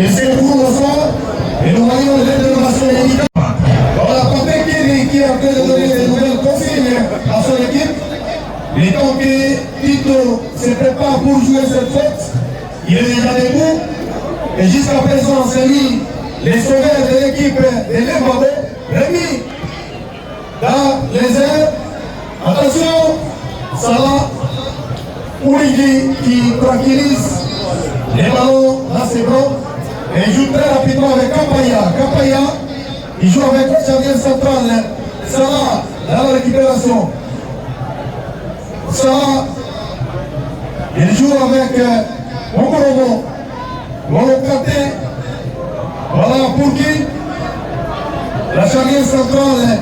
c'est pour le soir. Et nous voyons les dénominations médicales. Voilà, Patrick qui est en train de donner des nouvelles consignes à son équipe. Et donc, Tito se prépare pour jouer cette faute. Il est déjà debout. Et jusqu'à présent, c'est lui, les sauveurs de l'équipe de l'Embabé. Rémi, dans les airs. Attention, Salah, Ouligi qui tranquillise les ballons dans ses bras. Et il joue très rapidement avec Kapaya. Il joue avec le charnier central. Salah, dans la récupération. Salah, il joue avec Mokorobo. Molokaté. Voilà pour qui la charnier centrale.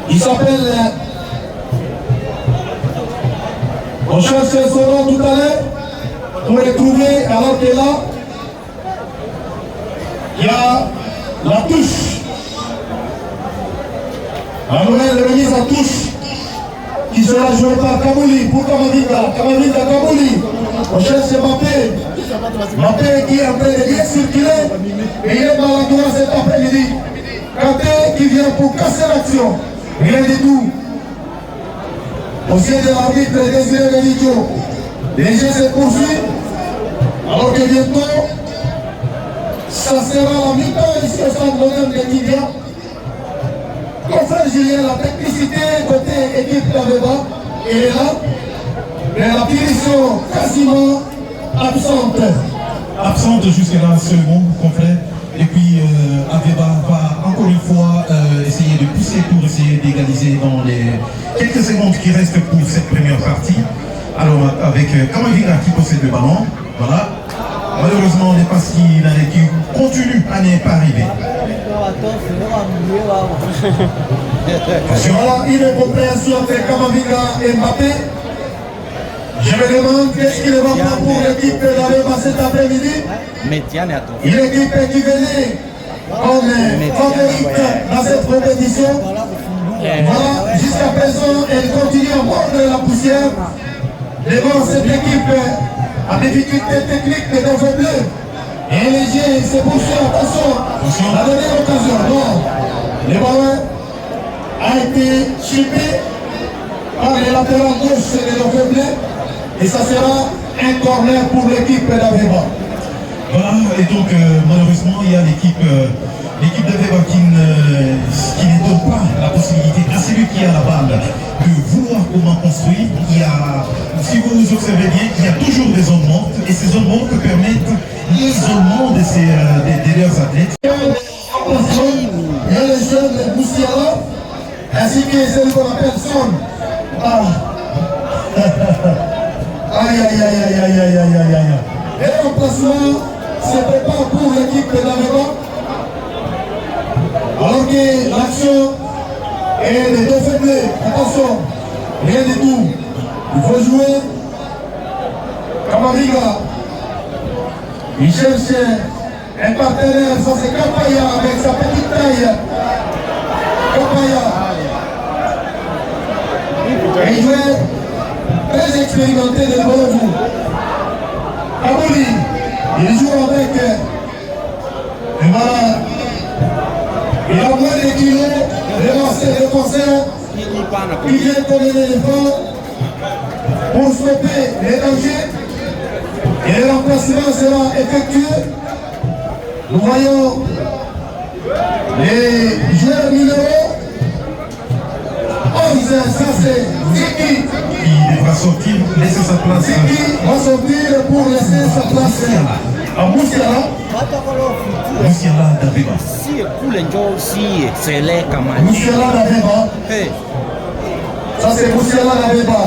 Il s'appelle. On cherche son nom tout à l'heure pour le trouver alors que là, il y a la touche. La nouvelle remise en touche qui sera jouée par Kabouli pour Kamavinga. Kabouli. On cherche Mbappé qui est en train de bien circuler et il est maladroit cet après-midi. Kanté qui vient pour casser l'action. Rien du tout. Au sein de l'arbitre Désiré Benito, les jeux se poursuivent. Alors que bientôt, ça sera la mi-temps ici au centre moderne de Kidia. Confrère Julien, la technicité côté équipe d'Aveba, elle est là. Mais la finition quasiment absente. Absente jusque-là seulement, confrère. Et puis Aveba va encore une fois essayer de pousser pour essayer d'égaliser dans les quelques secondes qui restent pour cette première partie. Alors avec Kamavinga qui possède le ballon, voilà. Malheureusement, les passes qui continuent à ne pas arriver. Voilà une incompréhension entre Kamavinga et Mbappé. Je me demande qu'est-ce qu'il va faire pour l'équipe d'Aveba cet après-midi. Une équipe qui venait comme favorite dans cette compétition. Voilà, jusqu'à présent, elle continue à mordre la poussière devant cette équipe à difficulté technique de Dauphin Bleu. Et les G se poursuivent, attention, la dernière occasion, non. Le ballon a été chippé par les latérales gauche de Dauphin Bleu. Et ça sera un corner pour l'équipe d'Aveba. Voilà, et donc malheureusement, il y a l'équipe l'équipe de Veba qui ne donne pas la possibilité à celui qui a la balle de vouloir comment construire. Si vous vous observez bien, il y a toujours des zones mortes et ces zones mortes permettent l'isolement de leurs athlètes. Il y a les jeunes de Moussiala, ainsi que celle qu'on appelle Son. Aïe, aïe, aïe, aïe, aïe, aïe, aïe, aïe, aïe. Et le remplacement se prépare pour l'équipe de Daveba. Alors que l'action est de deux faiblés. Attention, rien du tout. Il faut jouer. Kamariga. Il cherche un partenaire, ça c'est Kapaya avec sa petite taille. Kapaya. Et il jouait très expérimenté de Bologou. Abouli, il joue avec. Et voilà. Il a moins de kilos, les défenseurs qui viennent donner l'effort pour stopper les dangers. Et le remplacement sera effectué. Nous voyons les joueurs numéro 11, ça c'est Ziki. Qui devra sortir, laisser sa place. Ziki va sortir pour laisser sa place à Moussiala. Moussiala Daveba. Si pour les gens aussi, c'est les camarades. Moussiala Daveba. Ça c'est Moussiala Daveba.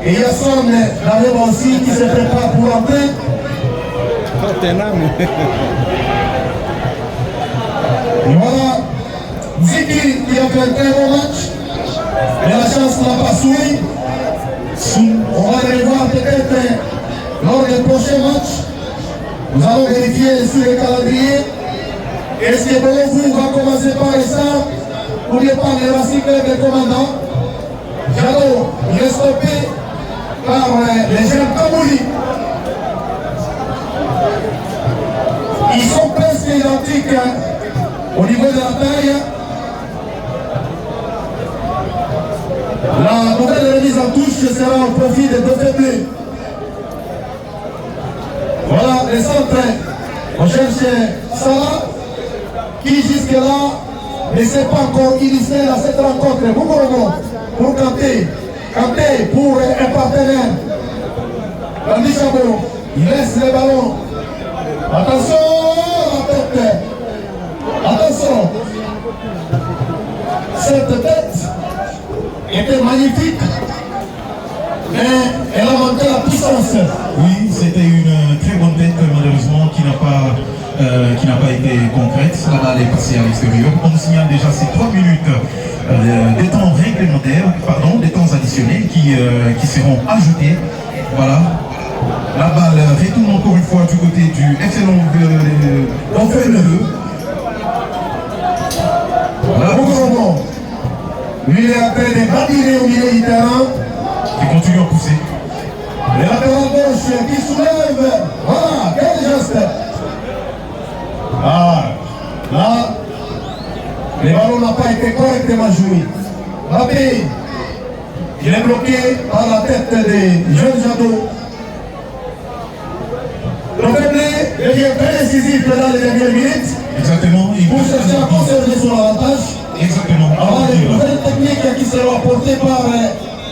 Et il y a Son Daveba aussi qui se prépare pour entrer. Et voilà, Ziki qui a fait un très bon match. Mais la chance n'a pas souri. On va les voir peut-être lors des prochains matchs. Nous allons vérifier sur le calendrier. Est-ce que Bologou va commencer par ça pour dépendre de la cycle des commandants? Jalo, il est stoppé par les jeunes Kabouli. Ils sont presque identiques au niveau de la taille. La nouvelle remise en touche sera au profit des deux faiblés. Voilà les centres. On cherche Salah qui jusque-là ne s'est pas encore initié à cette rencontre. Bougorogo pour Kanté. Kanté pour un partenaire. Andy Chabot, il laisse les ballons. Attention, la tête. Attention. Cette tête était magnifique, mais elle a manqué la puissance. Oui, c'était une très bonne tête, malheureusement, qui n'a pas été concrète. La balle est passée à l'extérieur. On nous signale déjà ces 3 minutes des temps réglementaires, pardon, des temps additionnels qui seront ajoutés. Voilà. La balle retourne encore une fois du côté du excellent Longueuil. Voilà. Lui, il est en train de badiner au milieu du terrain. Qui continue à pousser. Le latéral gauche qui soulève. Voilà, quel geste. Ah, là, le ballon n'a pas été correctement joué. Rabé, il est bloqué par la tête des jeunes Jadot. Le faiblé devient très décisif dans les dernières minutes. Exactement. Pour chercher à conserver son avantage. Exactement. Alors, les nouvelles techniques qui seront apportées par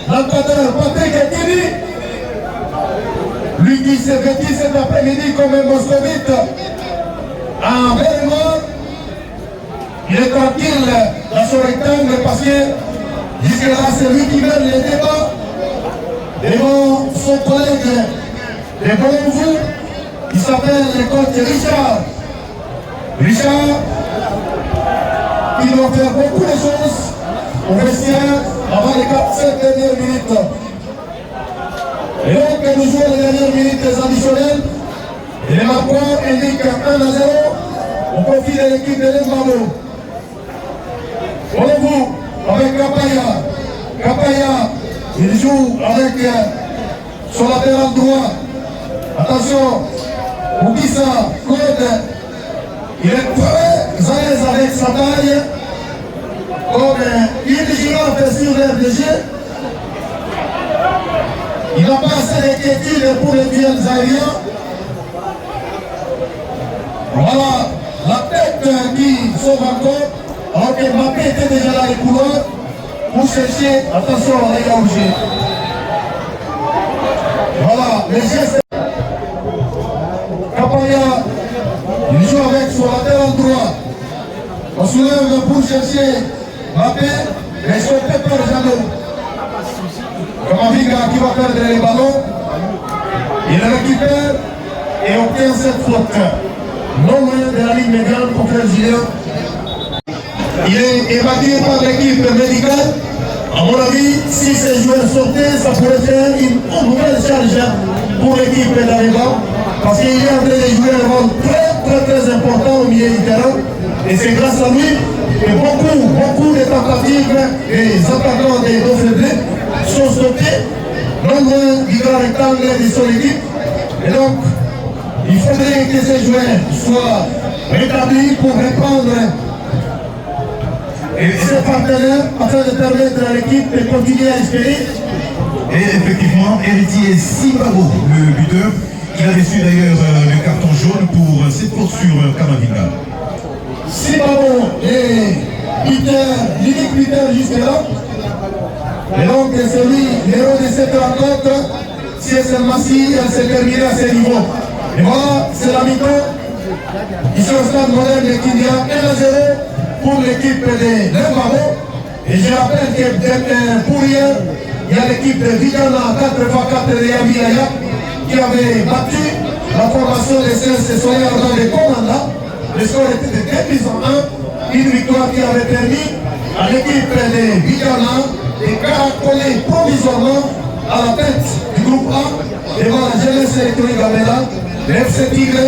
l'encadreur Patrick Etini. Lui qui s'est vêtu cet après-midi comme un moscovite en vêtement. Il est tranquille dans son rectangle parce que jusque-là, c'est lui qui mène les débats devant son collègue de Bologou. Il s'appelle le coach Richard. Richard, qui doit faire beaucoup de choses au vestiaire avant les 4-7 dernières minutes. Et donc, nous jouons les dernières minutes additionnelles. Et les marqueurs indiquent 1-0 au profit de l'équipe de l'Embamo. Bologou avec Kapaya. Kapaya, il joue avec son latéral droit. Attention, Moukissa, Claude, il est très à l'aise avec sa taille. Comme il est vigilant sur l'air de jeu. Il n'a pas assez d'inquiétude pour les duels aériens. Voilà, la tête qui sauve encore, alors que Mbappé était déjà dans les couloirs pour chercher, attention, les gars, voilà, les gestes. Kapaya, il joue avec son latéral droit. On soulève pour chercher Mbappé, mais il ne fait pas jamais. Kamavinga qui va perdre les ballons, il le récupère et obtient cette faute. Non loin de la ligne médiane pour faire Julien. Il est évacué par l'équipe médicale. À mon avis, si ces joueurs sortaient, ça pourrait faire une nouvelle charge pour l'équipe d'Areva. Parce qu'il est en train de jouer un rôle très important au milieu du terrain. Et c'est grâce à lui que beaucoup de tentatives des attaquants des Dauphin sont stoppés, non loin du grand rectangle de son équipe. Et donc, il faudrait que ces joueurs soient rétablis pour reprendre ses partenaires afin de permettre à l'équipe de continuer à espérer. Et effectivement, Héritier Simbabo, le buteur, il a reçu d'ailleurs le carton jaune pour cette faute sur Kamavinga. Simbabo est l'unique buteur jusque-là. Et donc c'est lui, l'héros de cette rencontre. Si seulement si elle s'est terminée à ce niveau. Et voilà, c'est la mi-temps. Ici au stade moderne de Kindia, 1-0 pour l'équipe de Lembabo. Et je rappelle que pour hier, il y a l'équipe de Vigana 4x4 de Yabiaya qui avait battu la formation de CS Soleil dans les commandants. Le score était de 2 buts en 1. Une victoire qui avait permis à l'équipe de Vigana de caracoler provisoirement à la tête du groupe A devant la jeunesse électronique Gamela, le FC Tigre,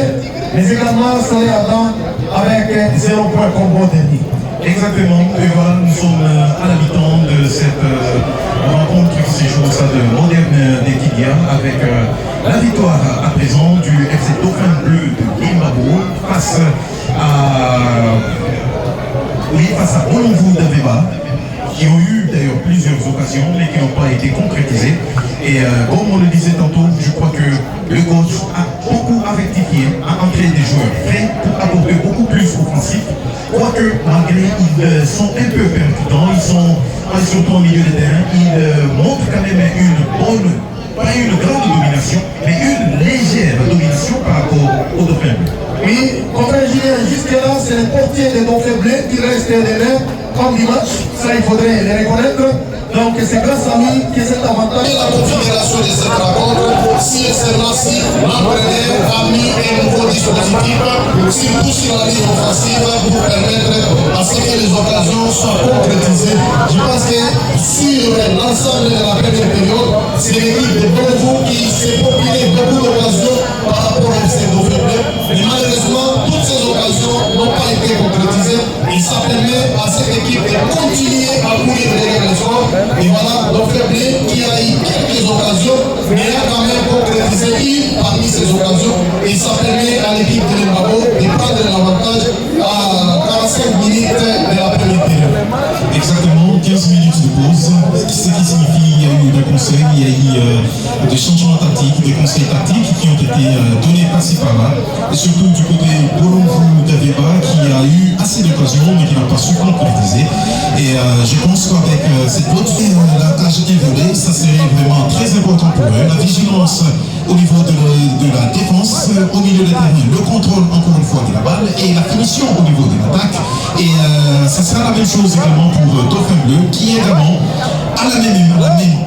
mais également Soleil Ardent avec 0 point combo dernier. Exactement, et voilà, nous sommes à la mi-temps de cette rencontre qui s'est jouée au stade moderne d'Equidia avec la victoire à présent du FC Dauphin Bleu de Guimabo face à Bolonvou d'Aveba, qui ont eu d'ailleurs plusieurs occasions mais qui n'ont pas été concrétisées. Et comme on le disait tantôt, je crois que le coach a beaucoup rectifié, a entré des joueurs frais pour apporter beaucoup plus offensif. Quoique, malgré ils sont un peu percutants, ils sont surtout au milieu de terrain, ils montrent quand même pas une grande domination, mais une légère domination par rapport au Dauphin Bleu. Oui, contre Julien, jusque-là, c'est le portier des Dauphin Bleu qui reste derrière comme du match, ça il faudrait les reconnaître. Donc c'est grâce à lui que cet avantage. La configuration de cette rencontre, si et seulement si l'entraîneur a mis un nouveau dispositif, surtout sur la ligne offensive, pour permettre à ce que les occasions soient concrétisées. Je pense que sur l'ensemble de la première période, c'est l'équipe de Bolonvou qui s'est populé beaucoup d'occasions par rapport à FC Dauphin Bleu. Mais malheureusement, toutes ces occasions n'ont pas été concrétisées et ça permet à cette équipe de continuer à courir derrière les scores. Et voilà, Dauphin Bleu qui a eu quelques occasions, mais a quand même concrétisé une parmi ces occasions. Et ça permet à l'équipe de Lembabo de prendre l'avantage à 45 minutes de la première période. Exactement, 15 minutes de pause, ce qui signifie qu'il y a eu des conseils, il y a eu des changements tactiques, des conseils tactiques qui ont été donnés par-ci par-là, et surtout du côté Bolonvou d'Aveba qui a eu assez d'occasions mais qui n'a pas su concrétiser. Et je pense qu'avec cette faute, la jeté volée, ça serait vraiment très important pour eux. La vigilance au niveau de la défense, au milieu de terrain, le contrôle encore une fois de la balle et la finition au niveau de l'attaque. Et ça sera la même chose également pour Dauphin Bleu qui également a la même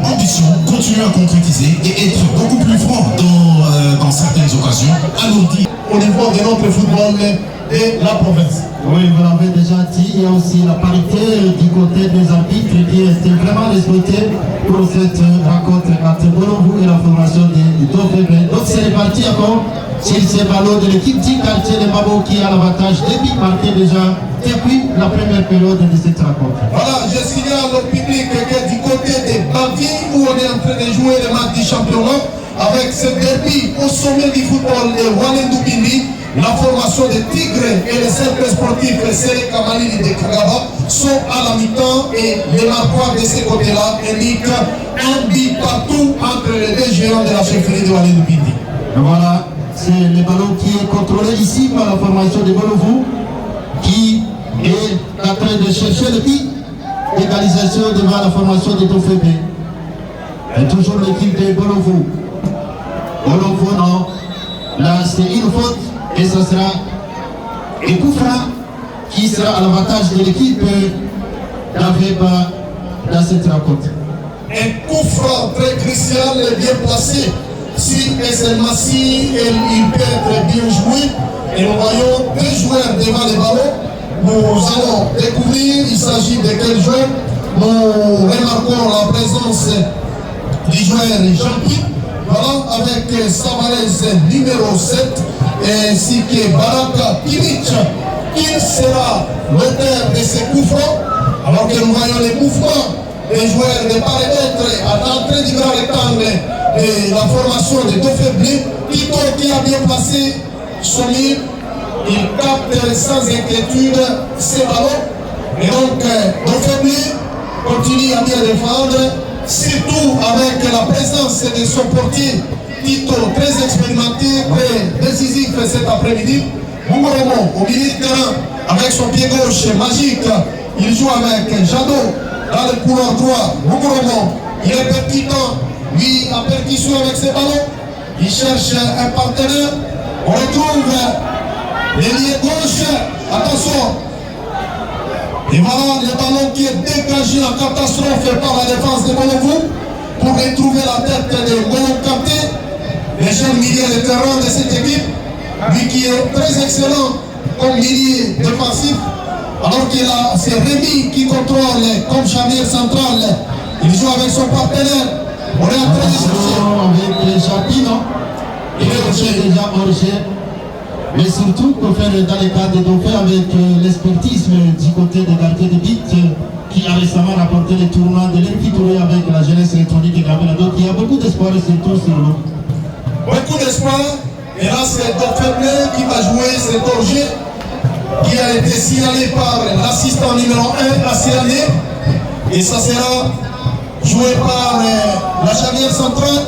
ambition, continuer à concrétiser et être beaucoup plus franc dans certaines occasions, alourdi au niveau de notre football de la province. Oui, vous l'avez déjà dit, il y a aussi la parité du côté des arbitres qui était vraiment respectée pour cette rencontre entre Bolonvou et la formation du Dauphin Bleu. Donc c'est reparti encore sur ces ballons de l'équipe du quartier de Babo qui a l'avantage de buts marqués déjà depuis la première période de cette rencontre. Voilà, je signale au public que du côté des Bandi où on est en train de jouer le match du championnat avec ce derby au sommet du football de Walendou Bindi. La formation des Tigres et les cercles sportifs Séré Kamalini de Kagaba sont à la mi-temps et les marqueurs de ces côtés-là indiquent un but partout entre les deux géants de la chefferie de Walendou Bindi. Voilà, c'est le ballon qui est contrôlé ici par la formation de Bolonvou. qui est en train de chercher le but d'égalisation devant la formation de Tofebe. Et toujours l'équipe de Bolovo. Bolovo, non. Là, c'est une faute et ça sera un coup franc qui sera à l'avantage de l'équipe d'Aveba dans cette rencontre. Un coup franc très crucial, bien placé. Si SL Massi, il peut être bien joué. Et nous voyons deux joueurs devant les ballons. Nous allons découvrir, il s'agit de quel joueur. Nous remarquons la présence du joueur Jean-Pierre. Voilà, avec Savarez numéro 7, ainsi que Baraka Kimic, qui sera l'auteur de ces coups francs, alors que nous voyons les mouvements des joueurs de part et d'autre à l'entrée du grand rectangle de la formation de Tofebe. Tito qui a bien placé son livre, il capte sans inquiétude ses ballons, et donc Tofebe continue à bien défendre, surtout avec la présence de son portier Tito, très expérimenté, très décisif cet après-midi. Mungoromo au milieu de terrain avec son pied gauche magique, il joue avec Jadot dans le couloir droit. Mungoromo, il est percutant, lui en percussion avec ses ballons, il cherche un partenaire. On retrouve l'ailier gauche, attention. Et voilà le ballon qui est dégagé en catastrophe par la défense de Bolovo pour retrouver la tête de Ngolo Kanté, le jeune milieu de terrain de cette équipe, lui qui est très excellent comme milieu défensif, alors qu'il a c'est Rémi qui contrôle comme charnière centrale. Il joue avec son partenaire. On est en train de chercher. Avec Chapi, non? Il est déjà hors-jeu. Mais surtout pour faire dans les cas de Dauphin avec l'expertise du côté des gardiens de but qui a récemment rapporté les tournois de l'Infitouré avec la jeunesse électronique et Gabela. Donc il y a beaucoup d'espoir surtout sur nous. Beaucoup d'espoir. Et là c'est Tofebe qui va jouer cet hors-jeu qui a été signalé par l'assistant numéro 1 à Siané. Et ça sera joué par la charnière centrale.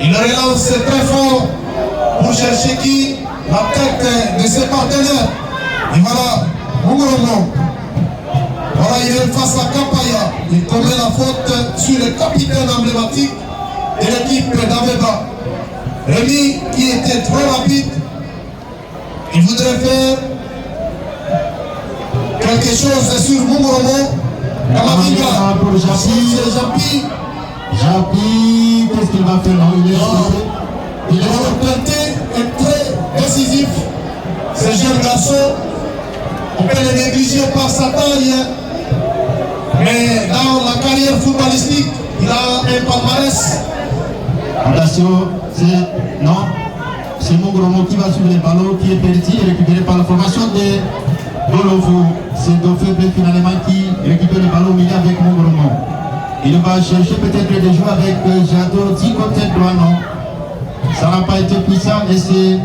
Il relance très fort pour chercher qui? La tête de ses partenaires. Et voilà, Mungoromo. Voilà, il est face à Kapaya. Il commet la faute sur le capitaine emblématique de l'équipe d'Aveba. Rémi, qui était trop rapide, il voudrait faire quelque chose sur Mungoromo. Kamavinga pour Japi. Japi, qu'est-ce qu'il va faire? Non, il est planté et très décisif. Ce jeune garçon, on peut le négliger par sa taille, mais dans la carrière footballistique, il a un palmarès. Attention, c'est Mungoromo qui va suivre le ballon, qui est perdu et récupéré par la formation de Bolovo. C'est Tofebe finalement qui récupère le ballon au milieu avec Mungoromo. Il va chercher peut-être des joueurs avec Jadot, dit côté droit, non. Ça n'a pas été puissant et c'est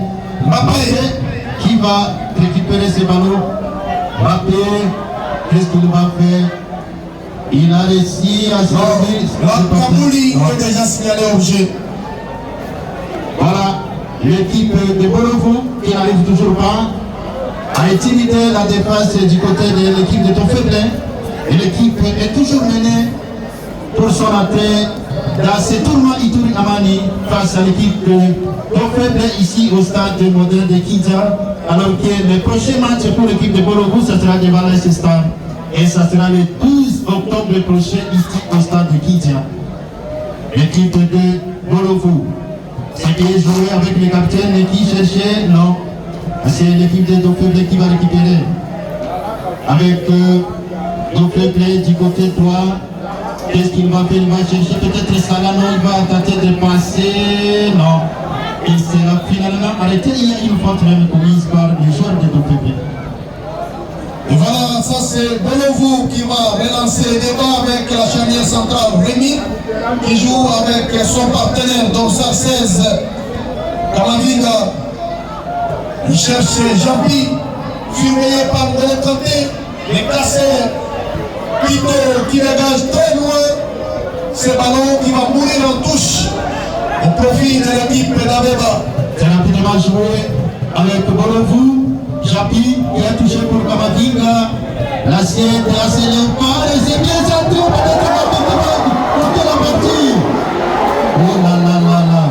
Mbappé qui va récupérer ces ballons. Mbappé, qu'est-ce qu'il va faire? Il a réussi à sortir. Kabouli est déjà signalé au jeu. Voilà, l'équipe de Bolovo qui n'arrive toujours pas a intimidé la défense du côté de l'équipe de Tofebe. Et l'équipe est toujours menée pour son entrée dans ce tournoi Ituri Amani face à l'équipe de Tofebe ici au stade moderne de Kidja, alors que le prochain match pour l'équipe de Bolovo, ça sera devant ce stade et ça sera le 12 octobre prochain ici au stade de Kidja. L'équipe de Bolovo, c'est qui est joué avec les capitaines et qui cherchait, non, c'est l'équipe de Tofebe qui va récupérer avec Tofebe du côté droit. Qu'est-ce qu'il va faire? Il va chercher peut-être Salano, il va tenter de passer. Non. Il sera finalement arrêté. Il y a une faute même commise par le joueur de Tofebe. Et voilà, ça c'est Bolovo qui va relancer le débat avec la charnière centrale Rémi, qui joue avec son partenaire Dorsal 16, Kamavinga. Il cherche Jampi, surveillé par Ngolo Kanté, les casseurs. Tito qui dégage très loin ce ballon qui va mourir en touche au profit de l'équipe d'Aveba. C'est rapidement joué avec Bolovo. Japi qui a touché pour Kamavinga. L'assiette est assez l'impact et c'est bien centré au de la partie. Oh là là là là.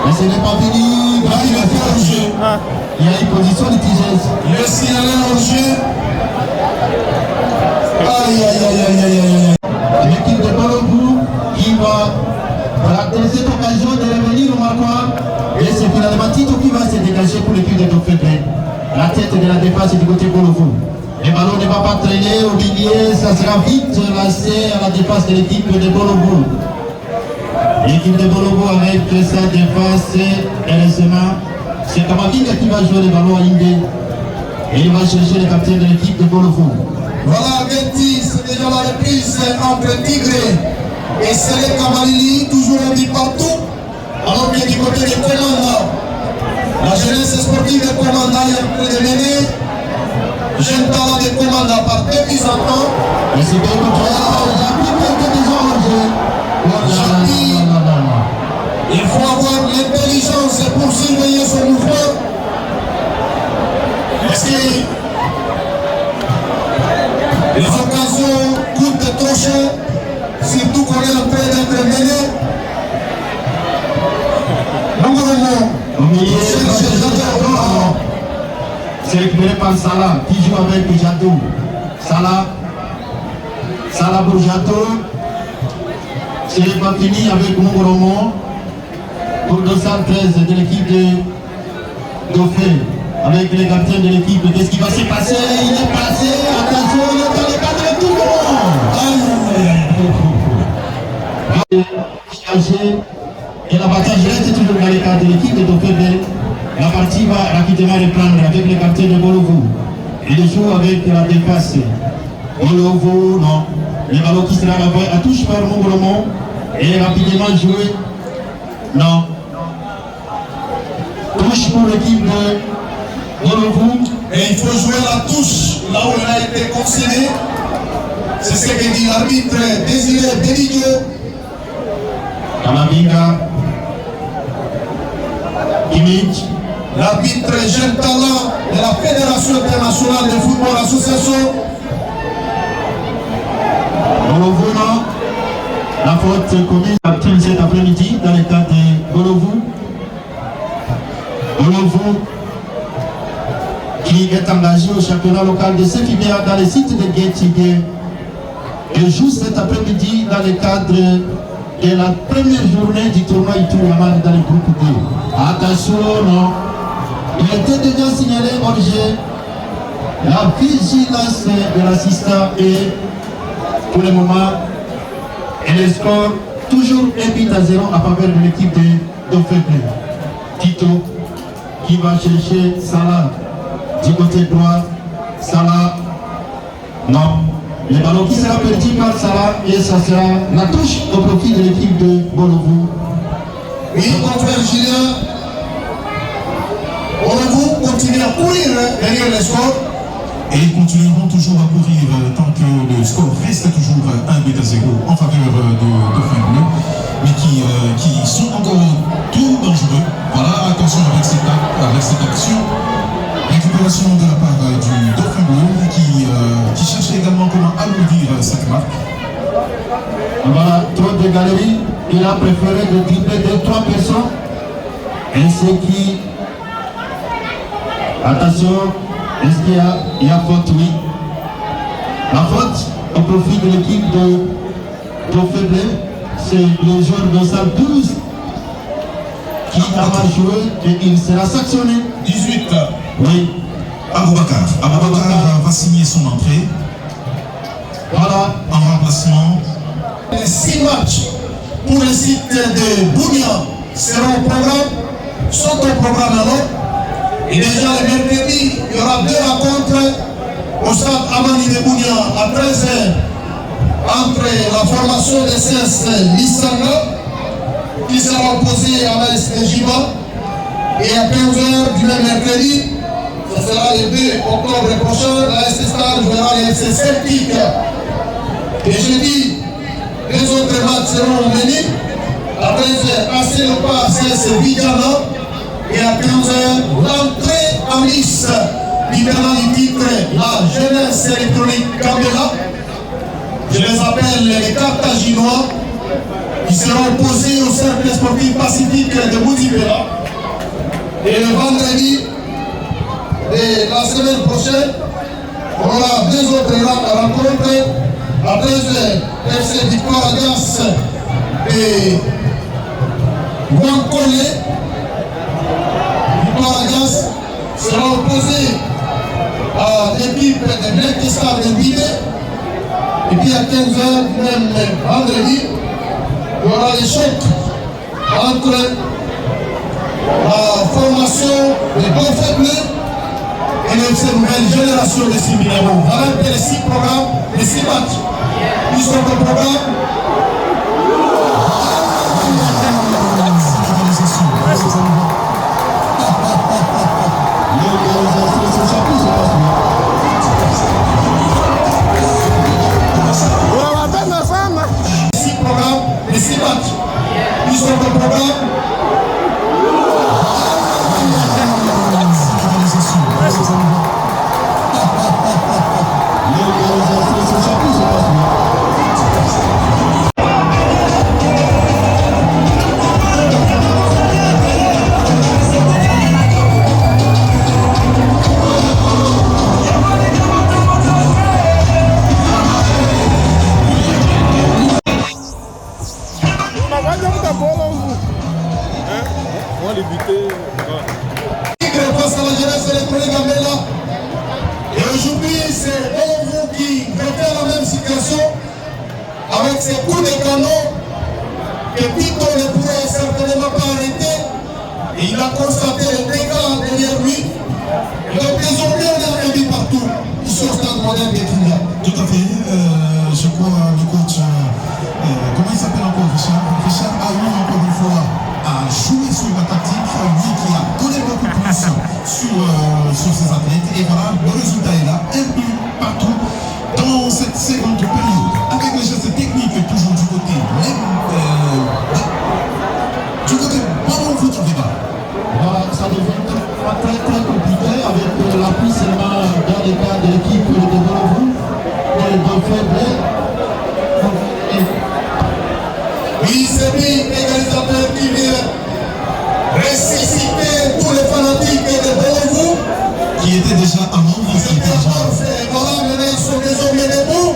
Mais ce n'est pas fini. Là, il a fait un jeu. Il y a une position litigieuse. Le signalé en jeu. Aïe, aïe, aïe, aïe, aïe, aïe. L'équipe de Bologou qui va rater cette occasion de revenir au marquoir. Et c'est finalement Tito qui va se dégager pour l'équipe de Tofepe. La tête de la défense du côté Bologou. Le ballon ne va pas traîner au milieu, ça sera vite lancé à la défense de l'équipe de Bologou. L'équipe de Bologou avec sa défense, heureusement, c'est Kamavinga qui va jouer le ballon à Inde. Et il va chercher le capitaine de l'équipe de Bologou. Voilà, Getty, c'est déjà la reprise entre Tigre et Sele Kamalili, toujours un but partout. Alors que du côté de Komanda, la jeunesse sportive de Komanda est en train de mener. Jeune talent de Komanda par 2 buts à 1. Et c'est bien contrôlé. Japi qui est déjà en jeu. Japi, il faut avoir l'intelligence pour surveiller son mouvement. Parce que les occasions coûtent trop cher, surtout qu'on est en train d'être mené. Au milieu, c'est récupéré par Salah qui joue avec Jato. Salah pour Jato. C'est pas fini avec Mongoromo pour 213 de l'équipe de Dauphin. Avec les capitaines de l'équipe, qu'est-ce qui va se passer? Il est passé, attention, il est dans le cadre de tout le monde. Et la bataille reste toujours dans les cadres de l'équipe de Dauphin. La partie va rapidement reprendre avec les capitaines de Bologou. Il joue avec la dépasse. Bologou, non. Le ballon qui sera à touche par Mongolomo. Et rapidement joué. Non. Touche pour l'équipe de Bologou. Et il faut jouer la touche là où elle a été concédée. C'est ce que dit l'arbitre Désiré Benidio. Kamavinga. Kimmich. L'arbitre jeune talent de la Fédération internationale de football association. Bologou, non. La faute commise cet après-midi dans le cadre de Bologou. Bologou qui est engagé au championnat local de Sefibéa dans le site de Guétigue et joue cet après-midi dans le cadre de la première journée du tournoi Itouyamane dans le groupe D. Attention, non. Il était déjà signalé hors jeu. La vigilance de l'assistant est pour le moment et le score toujours 1 but à 0 à faveur de l'équipe de Dauphin. Tito qui va chercher Salah du côté droit. Salah, non. Le ballon qui sera perdu par Salah et ça sera la touche au profit de l'équipe de Bologou. Oui, mon frère Julien, Bologou continue à courir derrière le score. Et ils continueront toujours à courir tant que le score reste toujours 1 but à 0 en faveur de Dauphin Bleu, mais qui sont encore trop dangereux. Voilà, attention avec cette action. Récupération de la part du Dauphin Bleu qui cherche également comment alourdir cette marque. Voilà, trop de galeries. Il a préféré de tripler 2-3 personnes. Et ce qui... Attention, est-ce qu'il y a faute? Oui. La faute au profit de l'équipe de Dauphin Bleu, c'est le joueur de salle 12 qui a mal joué et il sera sanctionné. 18. Oui. Aboubakar va signer son entrée. Voilà. En remplacement. 6 matchs pour le site de Bounia seront au programme, sont au programme alors. Et déjà le mercredi, il y aura 2 rencontres au stade Amani de Bounia à 13h entre la formation de CS Lissanga qui sera opposée à l'AS Jiba et à 15h du même mercredi, ce sera le 2 octobre prochain, l'AS Star jouera les FC Celtic. Et jeudi, 2 autres matchs seront menés à 13h AC Lopa CS Vidjana et à 15h l'entrée en lice L'internat du titre la jeunesse électronique Candela. Je les appelle les Carthaginois, qui seront opposés au cercle sportif pacifique de Boudibela. Et le vendredi de la semaine prochaine, on aura deux autres rencontres. La 13 FC Victoire Alliance et Wankole. Victoire Alliance sera opposée à l'équipe de Black Star de Guinée. Et puis à 15h, même vendredi, il y aura les chocs entre la formation des bons faibles et cette nouvelle génération de Simbinabo. Voilà un peu les 6 programmes, les 6 matchs. Ils sont au programme. Les 6 programmes, les 6 matchs. Ils sont au programme. Face à la jeunesse électronique Gambela. Et aujourd'hui, c'est vous qui votez la même situation avec ces coups de canon que Tito ne pourrait certainement pas arrêter. Et il a constaté les dégâts derrière lui. Et donc désormais, on est arrivé partout ici au stade moderne de Kindia. Tout à fait. Je crois le coach, comment il s'appelle encore, Richard? Richard a eu encore une fois à jouer sur la tactique, lui qui a donné beaucoup plus sur ses athlètes. Et voilà, le résultat est là, un but partout dans cette seconde période. Avec les gestes techniques toujours du côté ballon foot du débat. Ça devient très compliqué avec l'appui seulement dans les cas de l'équipe de Bolovu et de Faible. Oui, c'est lui, égalisateur qui vient ressusciter tous les fanatiques de Bolovu. Qui était déjà à mort. Voilà, maintenant ils sont désormais debout.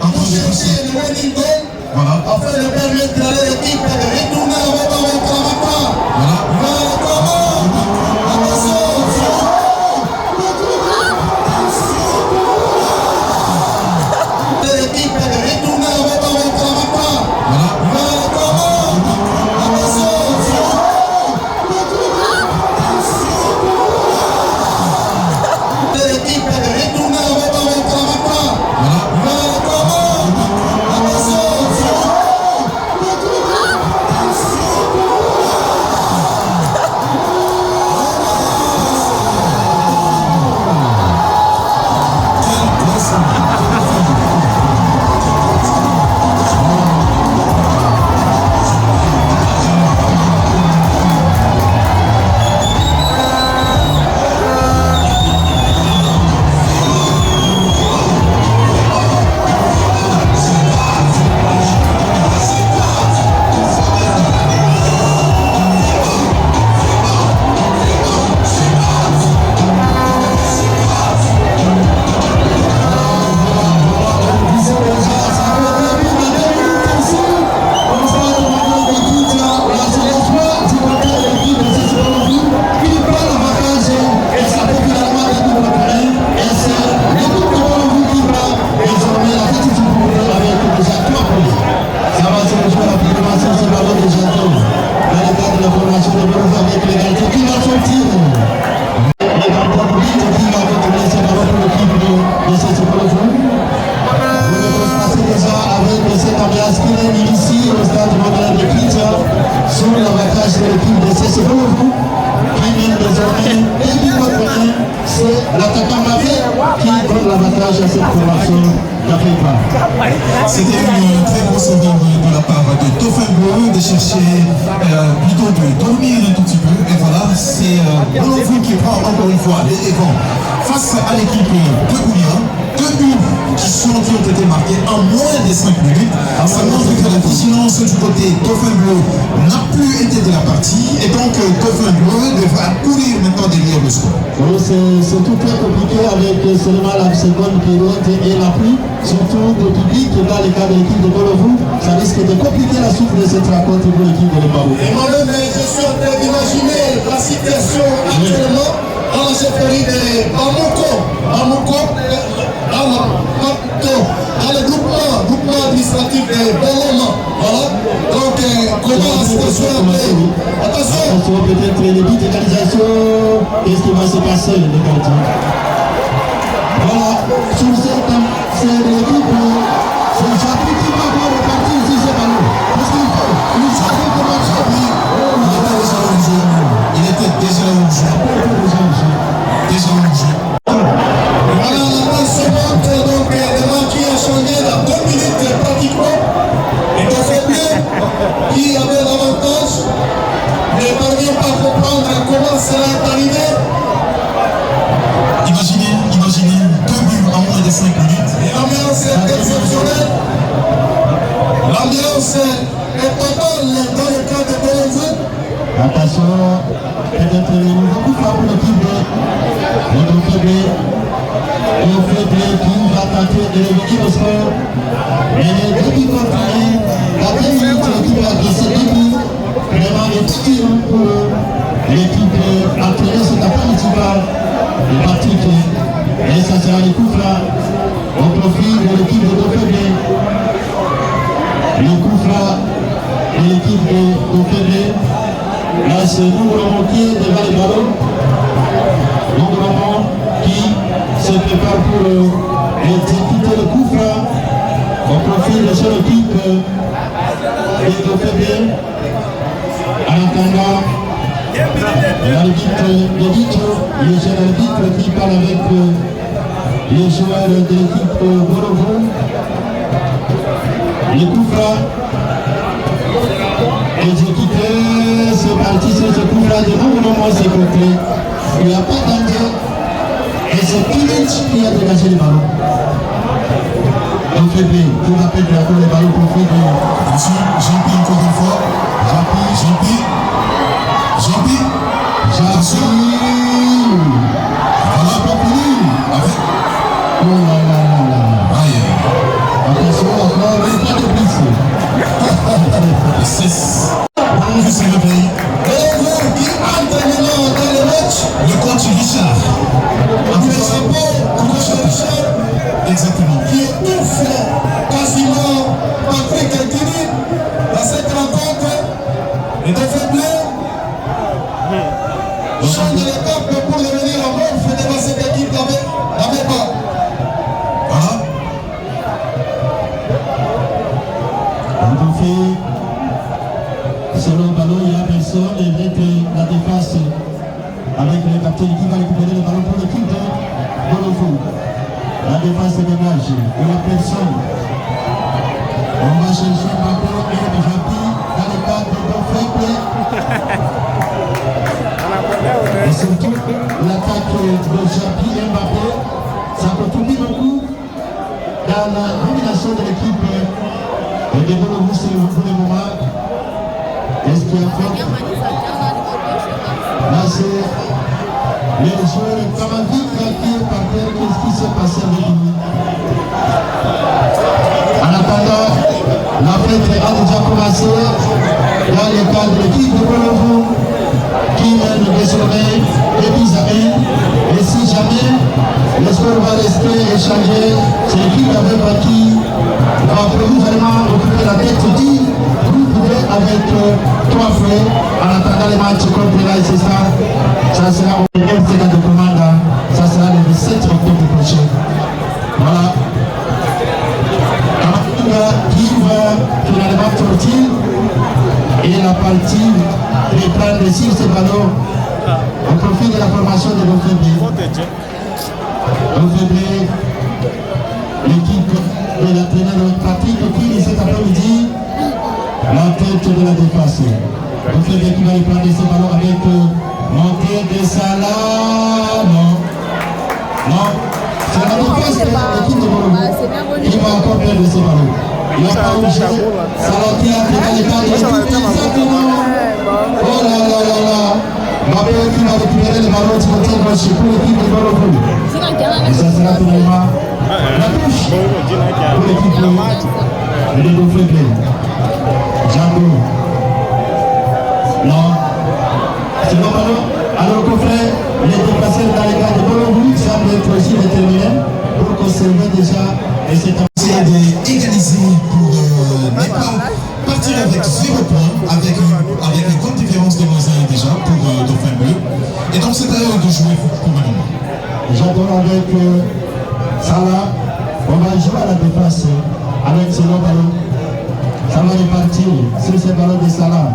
Pour chercher le winning goal. Voilà. Afin de permettre à l'équipe de retourner la balle avec la victoire. Voilà. L'équipe de retourner la balle avec la victoire. L'équipe de retourner la balle avec la victoire. C'était une très grosse erreur de la part de Tofenbo de chercher plutôt de dormir un tout petit peu. Et voilà, c'est Bonovu qui prend encore une fois les devants face à l'équipe de Bouillon. 2 buts qui ont été marqués en moins de 5 minutes. Ça montre que la vigilance du côté Dauphin Bleu n'a plus été de la partie et donc Dauphin Bleu devra courir maintenant derrière le score. C'est tout très compliqué avec seulement la seconde période et la pluie, surtout le public dans le cas de l'équipe de Bonovu. Ça risque de compliquer la suite de cette rencontre pour l'équipe de Lebao. Et moi-même, je suis en train d'imaginer la situation actuellement dans la chefferie de Bamouko, dans le groupement administratif de Boloma. Voilà. Donc, comment la situation est appelée? Attention, peut-être les buts d'égalisation. Qu'est-ce qui va se passer, les gardiens? Voilà, sur c'est l'équipe. C'est Japi qui va pouvoir repartir sur ce ballon. Parce qu'il faut. Il savait comment Japi. Il était déjà au jeu. Déjà au jeu. Voilà, la seconde, donc, le match qui a changé dans 2 minutes pratiquement. Et Dauphin Bleu, qui avait l'avantage, ne parvient pas à comprendre comment cela est arrivé. Imaginez 2 buts en moins de 5 minutes. Et l'ambiance est exceptionnelle. L'ambiance est totale dans le cas de Bonovu. Attention, peut-être le nouveau coup franc pour l'équipe de Dauphin Bleu. Et au fait qui va tenter de revenir au score. Et les deux buts continuent. La 10 minutes, l'équipe a encaissé 2 buts. Vraiment utile pour l'équipe entraînée cet après-midi par Patrick. Et ça sera les coups francs au profit de l'équipe de Dauphin Bleu. Les coups francs de l'équipe de Dauphin Bleu. Là, c'est Nougouromon qui est devant les ballons. Nougouromon qui se prépare pour exécuter le coup franc au profit de son équipe de Dauphin Bleu. En attendant, l'arbitre, le jeune arbitre qui parle avec les joueurs de l'équipe Bonovu. Le coup franc exécuté, c'est parti sur ce coup franc de Nougouromon, c'est complet. Il n'y a pas danger. Et c'est Kilich qui a dégagé le ballon. Dauphin Bleu, qui va perdre encore le ballon pour faire de... Attention, Jean-Pi encore une fois. Jean-Pi. Attention. Voilà, pas fini. Avec. Oh là là là là. Aïe. Attention, encore, mais pas de blessé. Le 6. Je sais le pays. Bonovu qui entre maintenant dans le match. Le coach Richard. Le chapeau, Richard. Exactement. Qui étouffe quasiment Patrick Eltini dans cette rencontre. Et Dauphin Bleu change de l'étape pour devenir un morphe devant cette équipe n'avait pas. Voilà. On fait sur le ballon, il n'y a personne. Et vrai que la défense avec le capitaine qui va récupérer le ballon pour l'équipe de Bonovu. La défense dégage. Il n'y a personne. On va chercher un ballon et le Japi dans le cadre de Dauphin Bleu. Et surtout, l'attaque de Japi et Mbappé, ça contribue beaucoup dans la domination de l'équipe de Bonovu pour le moment. Est-ce qu'il y a faute? Là, c'est les joueurs Kamadi qui est par terre. Qu'est-ce qui s'est passé avec lui? En attendant, la fête a déjà commencé dans le cadre de l'équipe de Bonovu qui mène désormais 2-1. Et si jamais le score va rester échangé, c'est l'équipe avec qui va provisoirement occuper la tête du groupe D avec 3 frais. En attendant les matchs contre la SSA, ça sera au MCK de commande, ça sera le 17 octobre prochain. Voilà. Qui va finalement sortir et la partie reprendre sur ce ballon au profit de la formation de Dauphin Bleu. Dauphin Bleu, l'équipe de l'entraîneur Patrick qui cet après-midi la tête de la défense. Dauphin Bleu qui va reprendre ce ballon avec qui va encore perdre ce ballon. Il n'y a pas bougé. Salah qui a fait les cartes. Exactement. Oh là là là là. Mbappé qui va récupérer le ballon du côté gauche pour l'équipe de Bolovo. Et ça sera finalement la touche pour l'équipe de Dofrebe. Django. Non. C'est le ballon. Alors Coffret, il est déplacé dans les gars de Bolovo. Il semble être aussi déterminé pour conserver déjà. Et c'est égaliser pour ne pas partir avec 0 points, avec une grande différence de moins 1 déjà pour Dauphin Bleu. Et donc c'est à eux de jouer pour le moment. J'adore avec Salah, on va jouer à la défense avec ce long ballon. Ça va repartir sur ce ballon de Salah.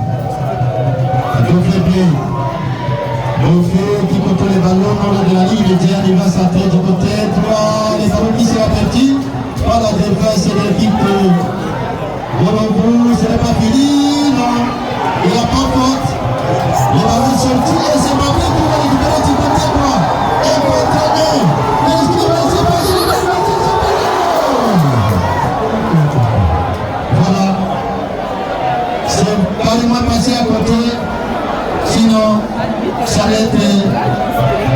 Dauphin Bleu. Dauphin qui contrôle les ballons dans de la ligne, il va s'atteindre du côté droit, les ballons qui sont avertis. Par la défense de l'équipe de Bolovo, ce n'est pas fini, non, il n'y a pas faute. Les ballons sont sortis et c'est Mbappé qui va récupérer du côté droit. Et contre eux, voilà, c'est carrément passé à côté, sinon ça allait être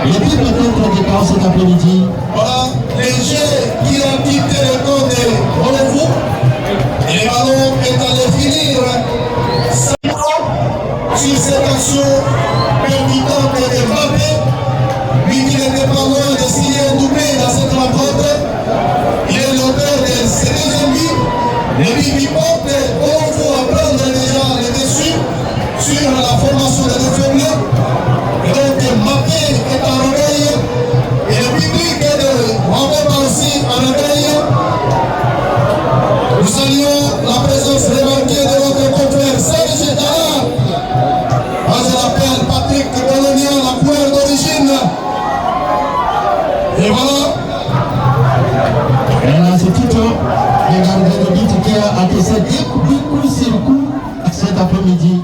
l'équipe peut-être de chaos cet après-midi. Voilà, les jeux qui ont quitté le camp de Bolovo. Et le ballon est allé finir sur cette action percutante de Mbappé. Lui qui n'était pas loin de signer un doublé dans cette rencontre. Il est l'auteur de ses deuxièmes buts. Le but qui porte Bolovo à prendre déjà le dessus sur la formation de Dauphin Bleu. Et donc Mbappé est en réveil. Et le public est de Wambemba aussi en réveil. Nous saluons la présence remarquée de notre confrère Serge Getara. Moi je l'appelle Patrick Bologna, la couleur d'origine. Et voilà. Et là c'est Tito, le gardien de but qui a encaissé 10 coups sur coup cet après-midi.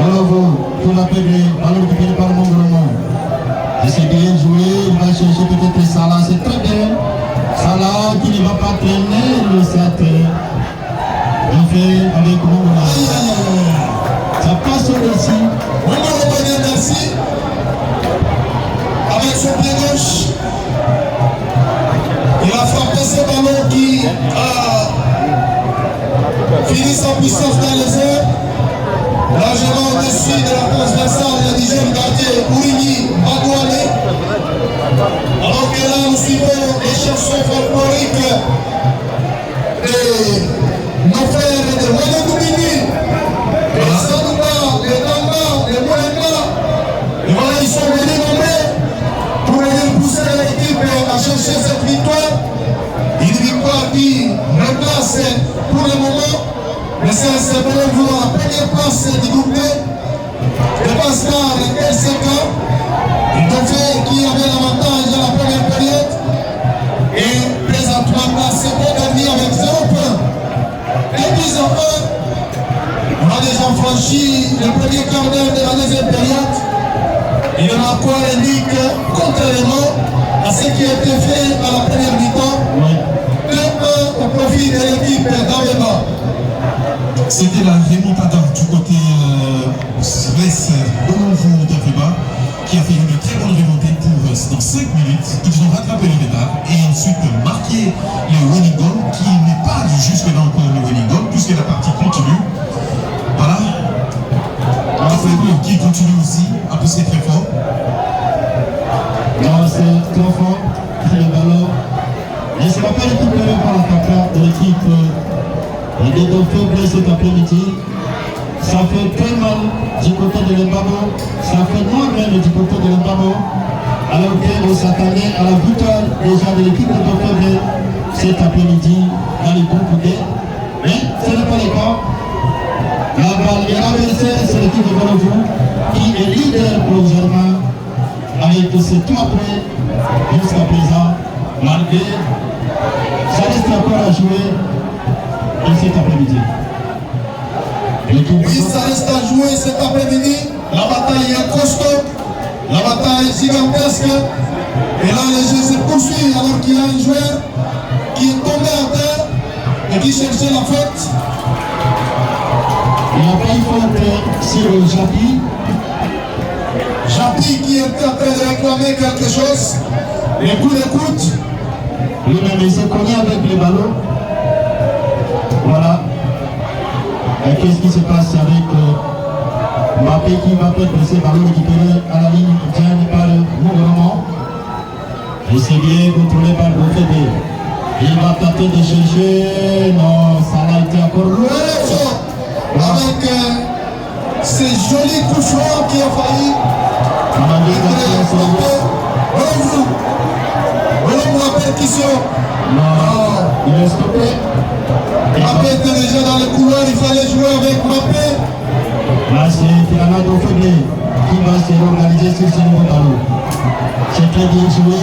Bolovo qui va perdre, ballon récupéré par Mongromont. Et c'est bien joué, il va chercher peut-être Salah, c'est très bien. Salah qui ne va pas traîner le 7. Il fait avec Mongromont. Ça passe au-dessus. Mongromont, merci. Avec son pied gauche, il a frappé ce ballon qui a fini sa puissance dans les airs. Largement au-dessus de la transversale du jeune gardien Ourigny Bagouane. Alors que là, nous suivons les chansons folkloriques de nos frères de Ouagadougou, les Sanouba, les Tamba, les Moulenga. Et voilà, ils sont venus nombreux pour venir pousser l'équipe à chercher cette victoire. Une victoire qui remplace pour le moment. Mais c'est Bolovo à la première place du groupe B. Le Pascal et LCK. Dauphin qui avait l'avantage à la première période. Et présentement placé au dernier avec 0 points. Et puis enfin, on a déjà franchi le premier quart d'heure de la deuxième période. Et le marqueur indique, contrairement à ce qui a été fait à la première mi-temps, 2-1 au profit de l'équipe d'Avema. C'était la remontada du côté Brest Bolovo d'Afriba qui a fait une très bonne remontée pour dans 5 minutes. Ils ont rattrapé le retard et ensuite marqué le winning goal qui n'est pas jusque-là encore le winning goal puisque la partie continue. Voilà. Qui continue aussi à pousser très fort. Non, c'est trop fort. Le ballon. Et ce n'est pas récupéré par l'attaquant de l'équipe. Il est donc faible cet après-midi. Ça fait très mal du côté de l'Embamo. Ça fait moins même du côté de l'Embamo. Alors qu'on s'attendait à la victoire déjà de l'équipe de Dauphin cet après-midi dans le groupe D. Mais ce n'est pas le cas. La balle est renversée, c'est l'équipe de Bolovo qui est leader provisoirement avec ses 3 points jusqu'à présent. Malgré, ça reste encore à jouer cet après-midi. Oui, ça reste à jouer cet après-midi. La bataille est costaud. La bataille gigantesque. Et là, le jeu se poursuit alors qu'il y a un joueur qui est tombé à terre et qui cherchait la faute. Il n'y a pas eu faute sur Japi. Japi qui était en train de réclamer quelque chose. Les coups d'écoute. Lui-même, il s'est cogné avec le ballon. Voilà. Et qu'est-ce qui se passe avec Mbappé qui va perdre ce ballon récupéré à la ligne gagne par le gouvernement. Et c'est bien contrôlé par le FD. Il va tenter de chercher. Non, ça a été encore loin. Avec ces jolis coups francs qui ont failli. Voilà la percussion. Non, il est stoppé. Mbappé était déjà dans le couloir, il fallait jouer avec Mbappé. Là, c'est finalement Dofebé qui va se réorganiser sur ce nouveau ballon. C'est très bien joué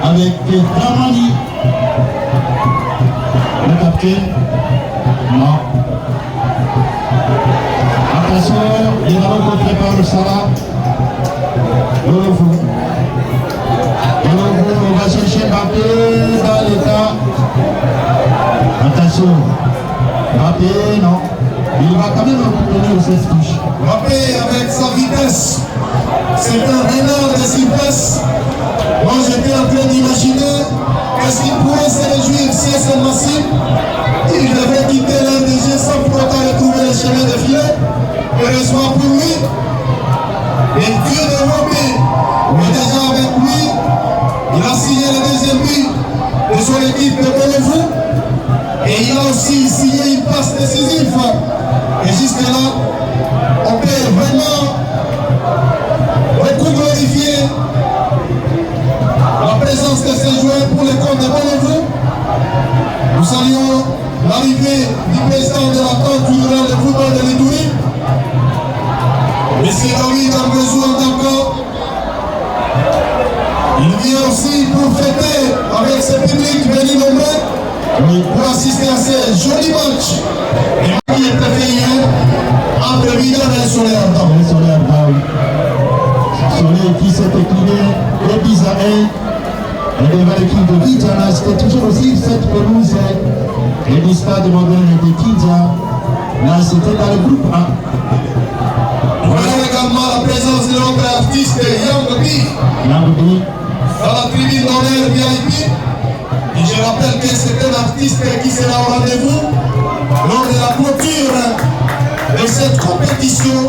avec Dramani. Le capitaine. Non. Attention, les ballons qu'on prépare Salah. On va chercher Mbappé dans l'état. Attention. Mbappé, non. Il va quand même obtenir cette touche. Mbappé avec sa vitesse. C'est un renard de vitesse. Moi j'étais en train d'imaginer est-ce qu'il pourrait se réjouir si c'est massif. Il devrait quitter l'RDG sans pour autant retrouver le chemin de filet. Heureusement pour lui. Et Dieu de Mbappé est déjà avec lui. Il a signé le deuxième but de son équipe de Bolivou. Et il a aussi signé une passe décisive. Et jusque-là, on peut vraiment beaucoup glorifier la présence de ces joueurs pour le compte de Bolivou. Nous saluons l'arrivée du président de la Tente culturelle de football de l'Itourie, M. David Ambezou Andako. Il vient aussi pour fêter avec ce public venu nombreux pour assister à ces jolis matchs. Et qui était fait hier entre Vidal et Soleil Arda. Soleil Arda, oui. Soleil qui s'est écliné de Bizaï et devant l'équipe de Vidjana. C'était toujours aussi cette pelouse et du stade moderne de Kidja. Là, c'était dans le groupe A. Nous voyons également la présence de notre artiste Yangbi dans la tribune d'honneur VIP. Et je rappelle que c'est un artiste qui sera au rendez-vous lors de la clôture de cette compétition.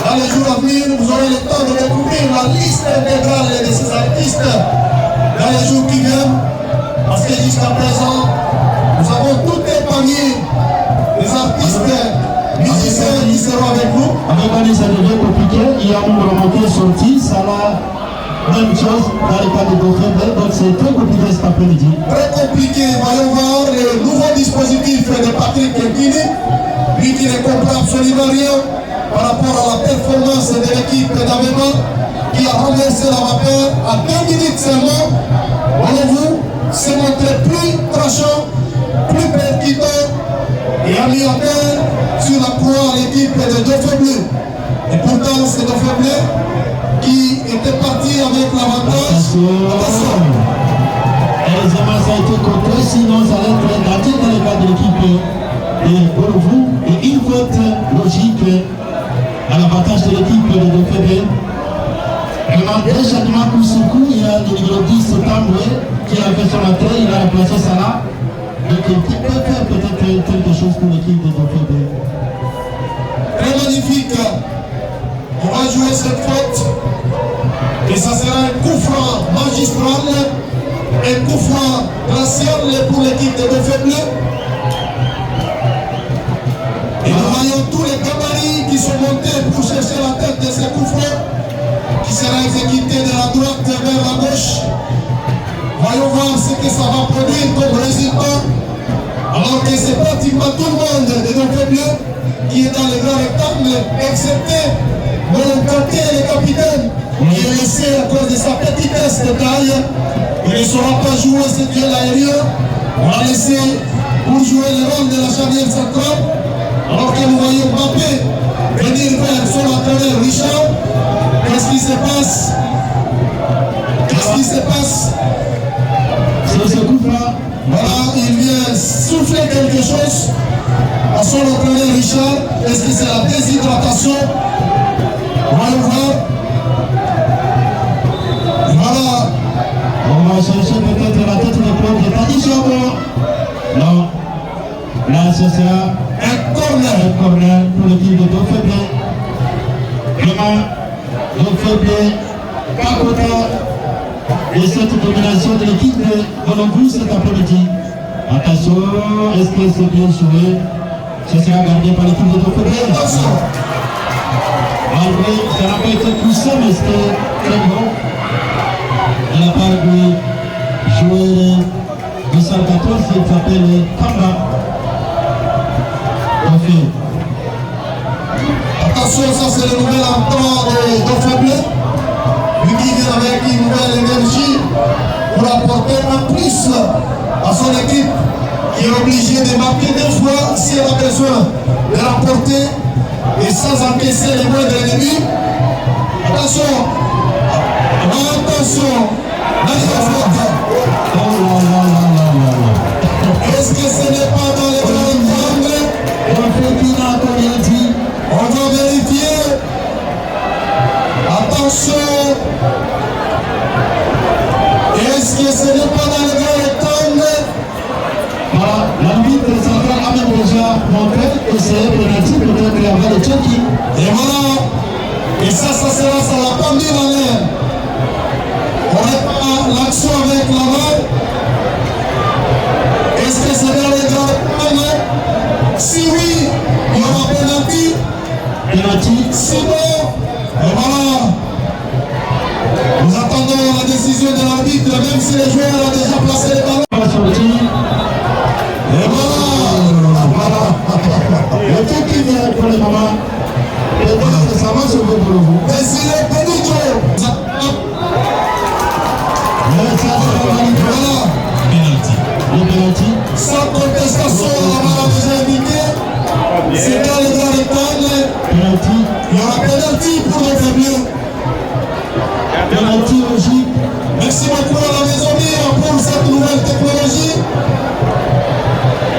Dans les jours à venir, vous aurez le temps de découvrir la liste intégrale de ces artistes dans les jours qui viennent. Parce que jusqu'à présent, nous avons tout épargné des artistes musiciens qui seront avec nous. Avec Annie, ça devient compliqué. Il y a un moment qui est sorti, ça va. Même chose dans le cas de Dofebé, donc c'est très compliqué cet après-midi. Très compliqué, voyons voir le nouveau dispositif de Patrick Kekini, lui qui ne comprend absolument rien par rapport à la performance de l'équipe d'Avema qui a renversé la vapeur à 2 minutes seulement. Voyez-vous, s'est montré plus tranchant, plus percutant et a mis à terre sur la croix l'équipe de Dofebé. Et pourtant, c'est Dofebé qui était parti avec l'avantage. Attention. Heureusement, ça a été contré, sinon ça allait être gâté dans le cas de l'équipe de Bolivou. Et une faute logique à l'avantage de l'équipe de Dofebé. On a déjà du coup sur coup, il y a le numéro 10 Tamboué qui a fait son entrée, il a remplacé Salah. Donc il peut faire peut-être quelque chose pour l'équipe de Dofebé. Très magnifique. On va jouer cette faute et ça sera un coup franc magistral, un coup franc glacial pour l'équipe de Dofebé. Et nous voyons tous les gabarits qui sont montés pour chercher la tête de ce coup franc qui sera exécuté de la droite vers la gauche. Voyons voir ce que ça va produire comme résultat. Alors que c'est pratiquement tout le monde de Dofebé qui est dans le grand rectangle, excepté mon côté, le capitaine, qui est laissé à cause de sa petitesse de taille. Il ne saura pas jouer ce duel aérien. On l'a laissé pour jouer le rôle de la charnière centrale. Alors que nous voyons Mbappé venir vers son entraîneur Richard. Qu'est-ce qui sent quelque chose à son entraîneur Richard. Est-ce que c'est la déshydratation? Voyons voir. Voilà. On va chercher peut-être la tête de Claude Tadijabo. Non. Là, ce sera un corner pour l'équipe de Dofeblé. Vraiment, Dofeblé, Kakota. Et cette domination de l'équipe de Bolongo cet après-midi. Attention, est-ce que c'est bien joué? Ce sera gardé par l'équipe de Dofeblé. Malgré, ça n'a pas été poussé, mais c'était très bon. De la part du joueur de 114 qui s'appelle Kamba. Attention, ça c'est le nouvel entrant de Dofeblé. Lui qui vient avec une nouvelle énergie pour apporter un plus à son équipe qui est obligée de marquer 2 fois si elle a besoin de l'emporter et sans encaisser les moindres ennemis. Attention, attention, est-ce que ce n'est pas dans les grands angles? On va vérifier. Attention. Est-ce que ce n'est pas dans le grand rectangle? Voilà, l'arbitre central a même déjà montré que c'est un pénalty peut-être avant le Tchéquie. Et voilà. Et ça sera, ça l'a pas mis dans l'air. On répare l'action avec la main. Est-ce que c'est dans le grand rectangle? Si oui, il y aura pénalty. Pénalty. Sinon, et voilà. Nous attendons la décision de l'arbitre, même si les joueurs ont déjà placé les ballons. Et voilà. Le tout qui vient pour le moment, peut-être ça va se faire pour vous. Mais s'il est Benito. Voilà. Le penalty. Sans contestation, on l'a déjà indiqué. C'est dans le grand rectangle. Penalty. Il y aura pénalty pour les Faibles. Penalty logique. Merci beaucoup à la maison mère pour cette nouvelle technologie.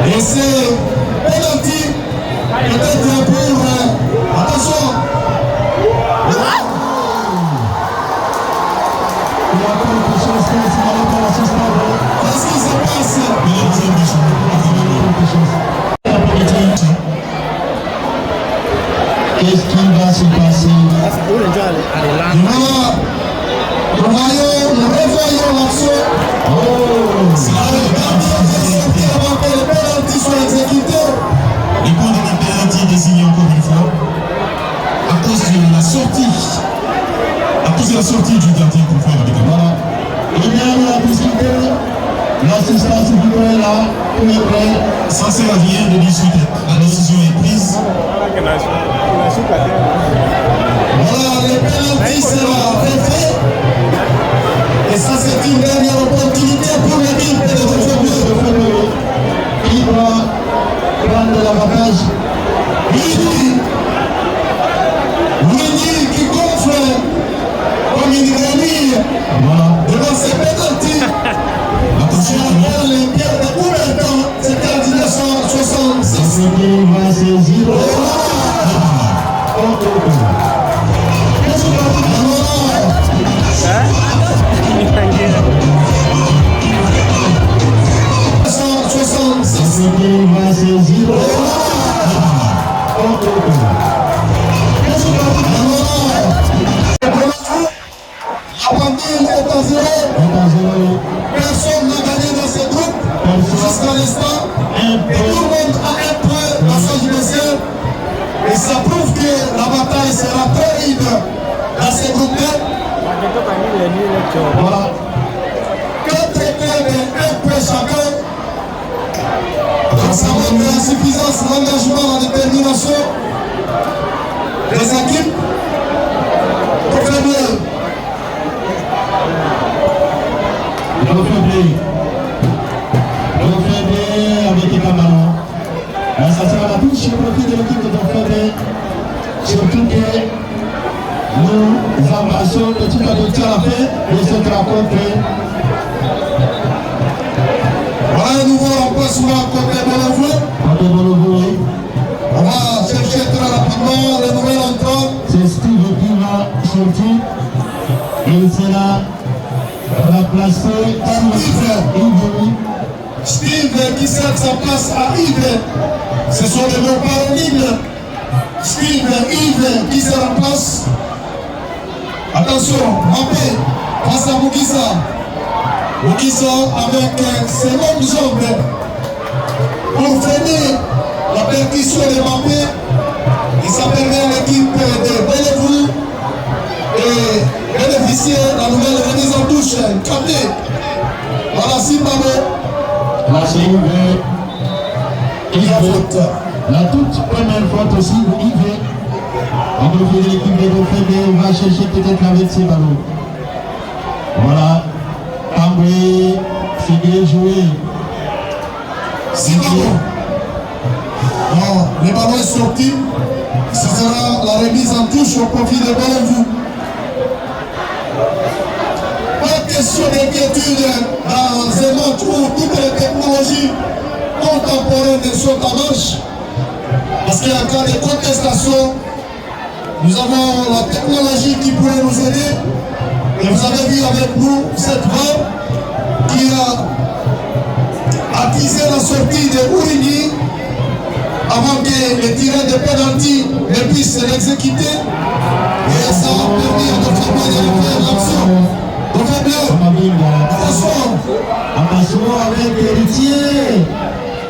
Et c'est pénalty. Peut-être pour... attention. Il y a quelque chose qui est signalé par la suspension. Qu'est-ce qui se passe? Qu'est-ce qui va se passer? Voilà. Nous revoyons l'action. C'est la qui avant que le pénalty soit exécuté. Les points de la pénalty désignés encore une fois à cause de la sortie du gardien pour faire avec la Voilà. Il y a la possibilité, l'assistance du est là, pour le prêt. Ça sert à rien de discuter. La décision est prise. Voilà, le pénalty sera fait. Et ça, c'est une dernière opportunité pour l'équipe de Dofeblé. Qui doit prendre l'avantage. Luigi qui gonfle comme une grenouille Voilà. devant ses pénaltys. Attention, Les pierres de Coubertin, c'était en 1966. Ce qui va saisir. Qu'est-ce que tu as dit? Ce qui va saisir. La pandémie est à 0. Personne n'a gagné dans ce groupe jusqu'à l'instant. Et tout le monde a un point dans sa judiciaire. Et ça prouve que la bataille sera terrible dans ce groupe-là. Voilà. 4 clubs et un point chacun. Donc ça montre la suffisance, l'engagement, la détermination des équipes. Dofeblé. Dofeblé avec les camarades. Ça sera la touche au profit de l'équipe de Dofeblé. Surtout que nous embrassons petit à petit à la fin de cette rencontre. Voilà. Voilà un nouveau remplacement côté Bonovo. On va chercher très rapidement le nouvel entrant. C'est Steve qui va sortir. Il sera remplacé par Yves. Steve qui cède sa place à Yves. Ce sont les mots parodiques. Steve, Yves qui se remplace. Attention, Mbappé face à Mugisa. Mugisa avec ses longues jambes pour freiner la percussion de Mbappé. Et ça permet à l'équipe de Bellevue et bénéficier de la nouvelle remise en touche. Capté. Voilà Zimbabwe. La Yves. La toute première faute aussi de Yves. On profite de l'équipe de Dauphin, on va chercher peut-être avec ses ballons. Voilà. Tamboué, c'est bien joué. Zimbabwe. Bon, le ballon est sorti. Ce sera la remise en touche au profit de Bellevue. Pas question d'inquiétude dans un match où toutes les technologies contemporaines sont en marche. Parce qu'il y a un cas de contestation. Nous avons la technologie qui pourrait nous aider. Et vous avez vu avec nous cette VAR qui a attisé la sortie de Ourigny avant que les tireurs de penalty ne puissent l'exécuter. Et ça a permis à notre famille de faire l'action. Donc, attention avec l'héritier.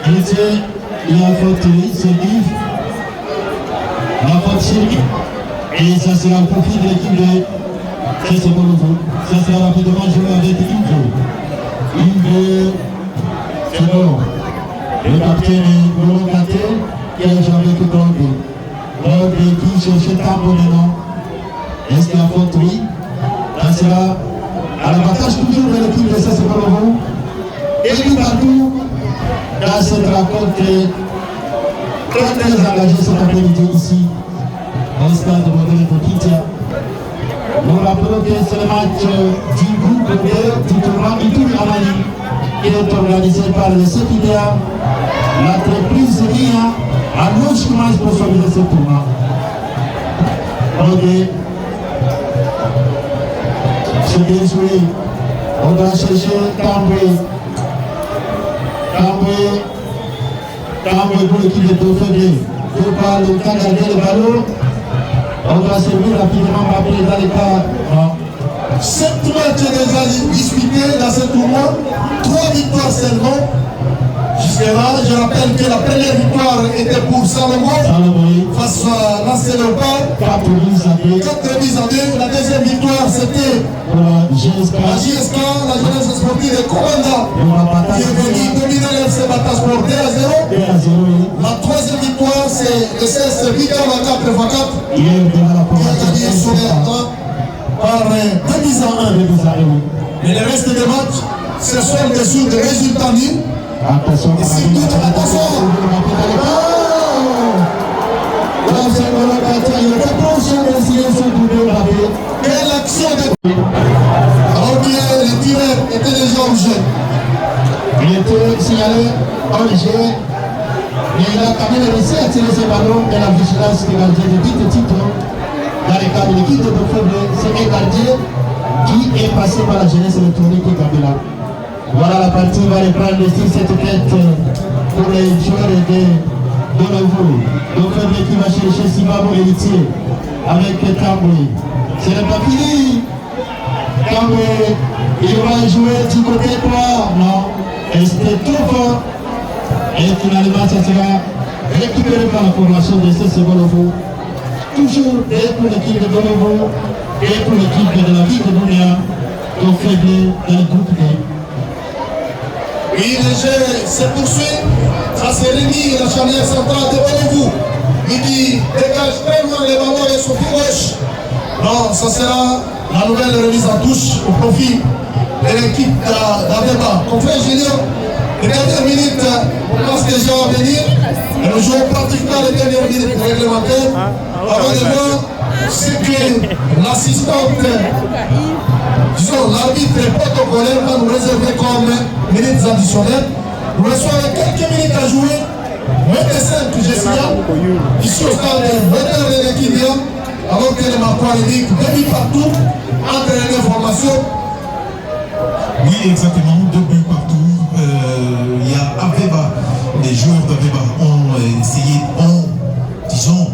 Héritier, il a faute, c'est Yves. La faute sur Yves. Et ça sera au profit de l'équipe de c'est Bonovo. Ça sera rapidement joué avec Yves. Yves, c'est bon. Le capitaine Bolo Katé qui a joué avec Grande. Grande qui cherchait Tambo maintenant. Est-ce qu'il y a faute? Oui. Ça sera à l'avantage toujours de l'équipe de CC Bonovo. Et lui partout dans cette rencontre très engagée cet après-midi ici au stade de Modèle Kitia. Nous rappelons que c'est le match du groupe B du tournoi Ituri Amali qui est organisé par le CPDA, l'entreprise RIA, à gauche comment sponsoriser ce tournoi. Ok. C'est bien joué. On doit chercher Tamboué. Tamboué pour l'équipe de Dauphin. Pour pas le temps garder le ballon. On doit servir rapidement Mbappé dans les cas. 7 matchs déjà disputés dans ce tournoi, 3 victoires seulement. Jusque-là, je rappelle que la première victoire était pour Salomon face à l'Ancien Léopard. 4 buts à 2. La deuxième victoire, c'était la JSK, la jeunesse sportive de Commanda, qui est venue dominer l'FC Batasport 2-0. La troisième victoire, c'est le CS Victor à 4x4, qui a gagné sur les par 2 buts à 1. Mais le reste des matchs, ce sont des sous de résultats nuls. Attention, attention. Quelle action de... Alors que les tireurs étaient déjà en jeu. Il était signalé en jeu. Mais il a quand même réussi à tirer ses ballons et la vigilance des gardiens de titre dans le cadre de l'équipe de Dauphin. C'est un gardien qui est passé par la jeunesse électronique et Gabela. Voilà, la partie va reprendre ici cette tête pour les joueurs de Bonovo. Donc qui va chercher Sibabo l'héritier avec Tamboué. Ce n'est pas fini. Tamboué, il va jouer du côté droit. Non, et c'était trop fort. Et finalement, ça sera récupéré par la formation de CC Bonovo. Toujours et pour l'équipe de Bonovo et pour l'équipe de la ville de Bounia, donc faible dans le groupe D. Oui, le jeu se poursuit. Ça c'est Rémi, la charnière centrale de Bellevue. Il qui dégage très loin les ballons de son pied gauche. Non, ça sera la nouvelle remise en touche au profit de l'équipe d'Aveba. Confrère Junior, les dernières minutes, on passe déjà à venir. Et nous jouons pratiquement les dernières minutes réglementaires. Avant de voir ce que l'assistante, disons l'arbitre protocolaire va nous réserver comme minutes additionnelles. Nous restons avec quelques minutes à jouer. Moins de 5 que j'ai signé. Ici au stade de l'Equidia. Alors que les Marquis début partout entre les formations. Oui, exactement, 2 buts partout. Il y a Aveba, les joueurs d'Aveba ont essayé, disons,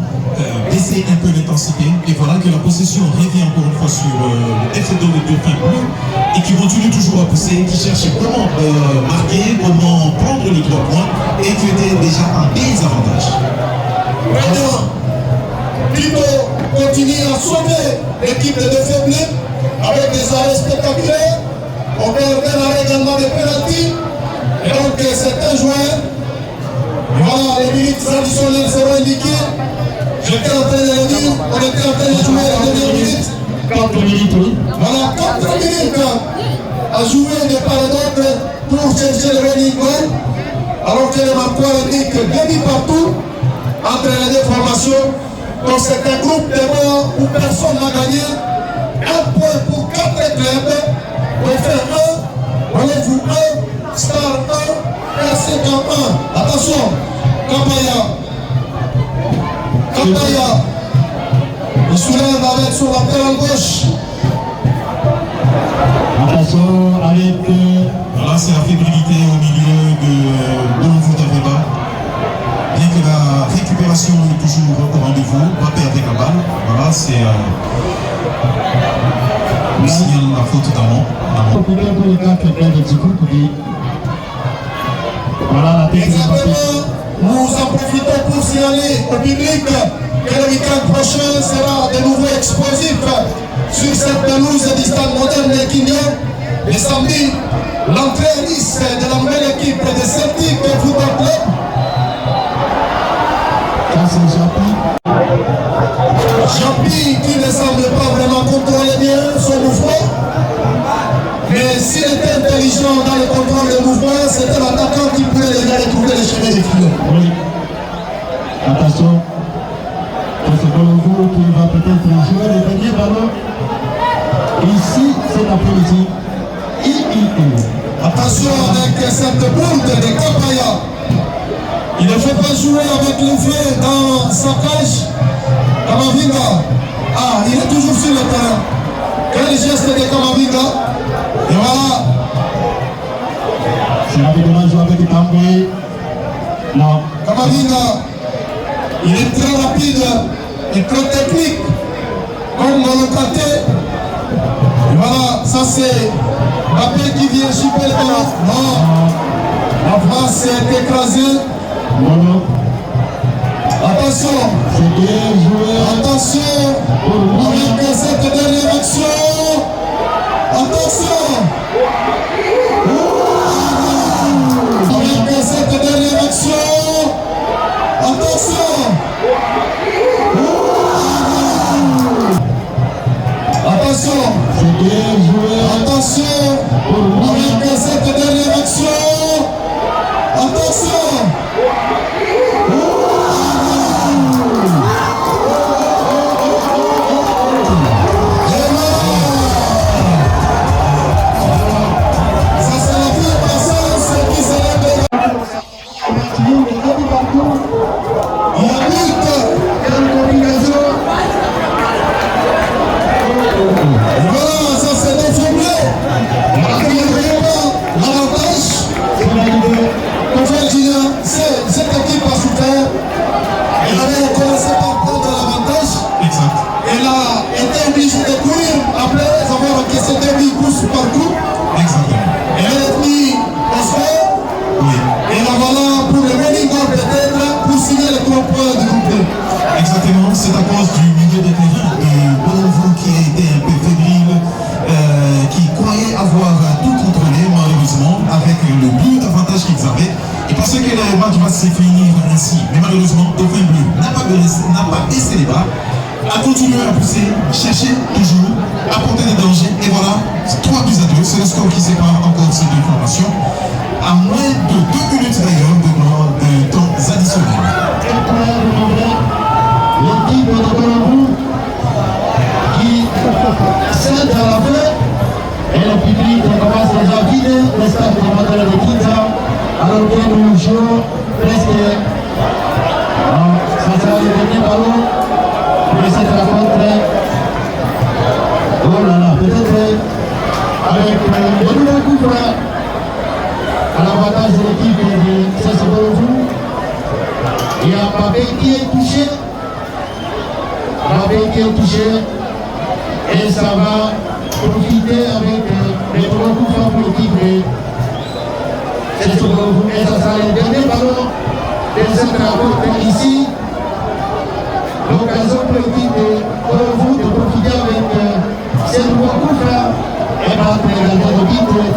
baisser un peu l'intensité. Et voilà que la possession revient encore une fois sur le FC2 de Dauphin Bleu et qui continue toujours à pousser, qui cherche comment marquer, comment prendre le droit point et qui était déjà en désavantage. Maintenant, Tito continue à sauver l'équipe de Dauphin Bleu avec des arrêts spectaculaires. On peut faire également des pénaltys. Et donc certains joueurs, voilà, les minutes additionnelles seront indiquées. J'étais en train de le dire, on était en train de jouer les dernières minutes. 4 minutes, oui. Voilà, 4 minutes à jouer de part et d'autre pour chercher le running goal. Alors que le Marquois indique 2 buts partout entre les deux formations. Donc c'est un groupe de morts où personne n'a gagné. 1 point pour 4 clubs. On fait 1, Rendez-vous 1, Star 1, RC 1. Attention, Kapaya, il soulève avec son latéral gauche. Attention avec... Voilà, c'est la fébrilité au milieu de Bonovo d'Aveba. Bien que la récupération est toujours au rendez-vous, on va perdre la balle. Voilà, c'est le signal de la faute d'avant. Voilà la tête. Exactement. Nous en profitons pour signaler au public que le week-end prochain sera de nouveau explosif sur cette pelouse du stade moderne de Quignon. Le samedi, l'entrée à Nice de la nouvelle équipe de Celtic Football Club. Jean-Pierre qui ne semble pas vraiment contrôler bien son mouvement. Mais s'il était intelligent dans le contrôle de mouvement, c'était l'attaquant qui pouvait déjà retrouver les chemins des filets. Oui. Attention. C'est Bonovo qui va peut-être jouer le dernier ballon. Ici, cet après-midi. Attention avec cette boule de Kapaya. Il ne faut pas jouer avec le feu dans sa cage. Kamavinga. Ah, il est toujours sur le terrain. Quel geste de Kamavinga. Et voilà. C'est rapidement joué avec Tamboué. Non. Kamavinga, il est très rapide et très technique. Comme dans le côté. Et voilà, ça c'est Mbappé qui vient chipper le ballon. Non. La France est écrasée. Non. Attention. C'est bien joué. Attention. Avec cette dernière action. Attention. Avec cette dernière action. Attention. Attention. C'est bien joué. Attention. Avec cette dernière action. Attention. Cette équipe a souffert. Elle avait commencé par prendre l'avantage. Exact. Elle a été obligée de courir après avoir encaissé 2 buts course par coup. Exactement. Elle est mis au score. Oui. Et la voilà pour le running goal peut-être pour signer les 3 points du groupe. Exactement, c'est à cause du milieu de terrain de Bonovo qui a été un peu fébrile, qui croyait avoir tout contrôlé malheureusement avec le but d'avantage qu'ils avaient. Et parce que le match va se finir ainsi. Mais malheureusement, Dauphin Bleu n'a pas baissé les bras, a continué à pousser, chercher toujours, apporter des dangers. Et voilà, 3-2, c'est le score qui sépare encore ces deux formations. À moins de 2 minutes d'ailleurs de temps additionnel. L'équipe de Bonovo qui scène à la fin et le public commence déjà à vider le stade de Madeleine de Kinza alors que Et ça va profiter avec les coups pour l'équipe. C'est ce que vous mettez, ça sera le dernier ballon des autres ici. L'occasion pour l'équipe de profiter avec ces nouveaux coups et battre le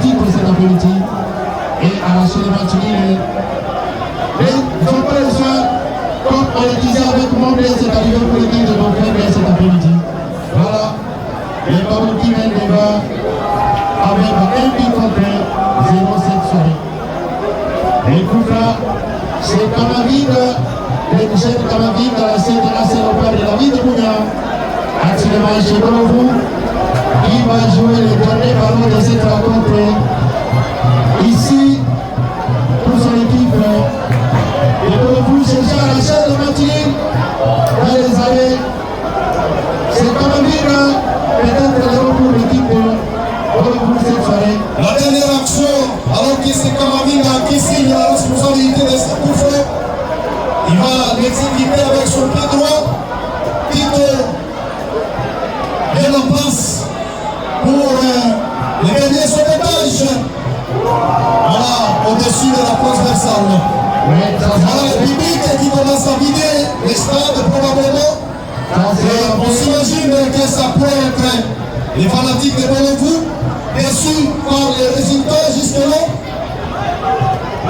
titre de cet après-midi et arracher le match nul. Mais ils n'ont pas le choix, comme on le disait avec mon blé, c'est arrivé pour l'équipe de mon frère cet après-midi. Voilà, les ballons qui mènent les bas avec un but contre 0 cette soirée. Et coup là, c'est Kamavide, le chef de Kamavide, c'est le père de la ville de Mounia. Actuellement chez Bolovou, il va jouer le dernier ballon de cette rencontre. Ici, pour son équipe, et Bolovou cherche à la chaîne de matinée dans les années. C'est Kamavide, peut-être le pour l'équipe Bolovou cette soirée. La dernière action, alors que c'est Kamavinga qui signe la responsabilité de ce coup franc, il va l'exécuter avec son pied droit. Tito est en place pour les gagner son étage. Voilà, au-dessus de la transversale. Voilà le public qui commence à vider les stades probablement. Et on s'imagine que ça peut être les fanatiques de Bolovou, déçus par les résultats jusque-là.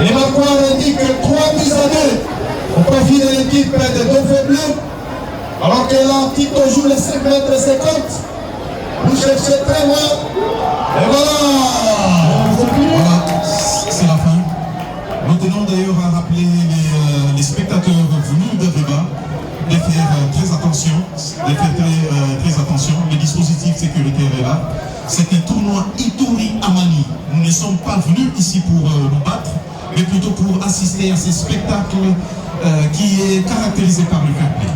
Les marqueurs indiquent 3 buts à 2 au profit de l'équipe de Dauphin Bleu. Alors que là, Tito joue les 5 mètres 50. Vous cherchez très loin. Et voilà. Voilà, c'est la fin. Nous tenons d'ailleurs à rappeler les spectateurs venus de Riba de faire très attention, très attention. Le dispositif sécuritaire est là. C'est un tournoi Ituri Amani. Nous ne sommes pas venus ici pour nous battre, mais plutôt pour assister à ces spectacles qui est caractérisé par le fair play.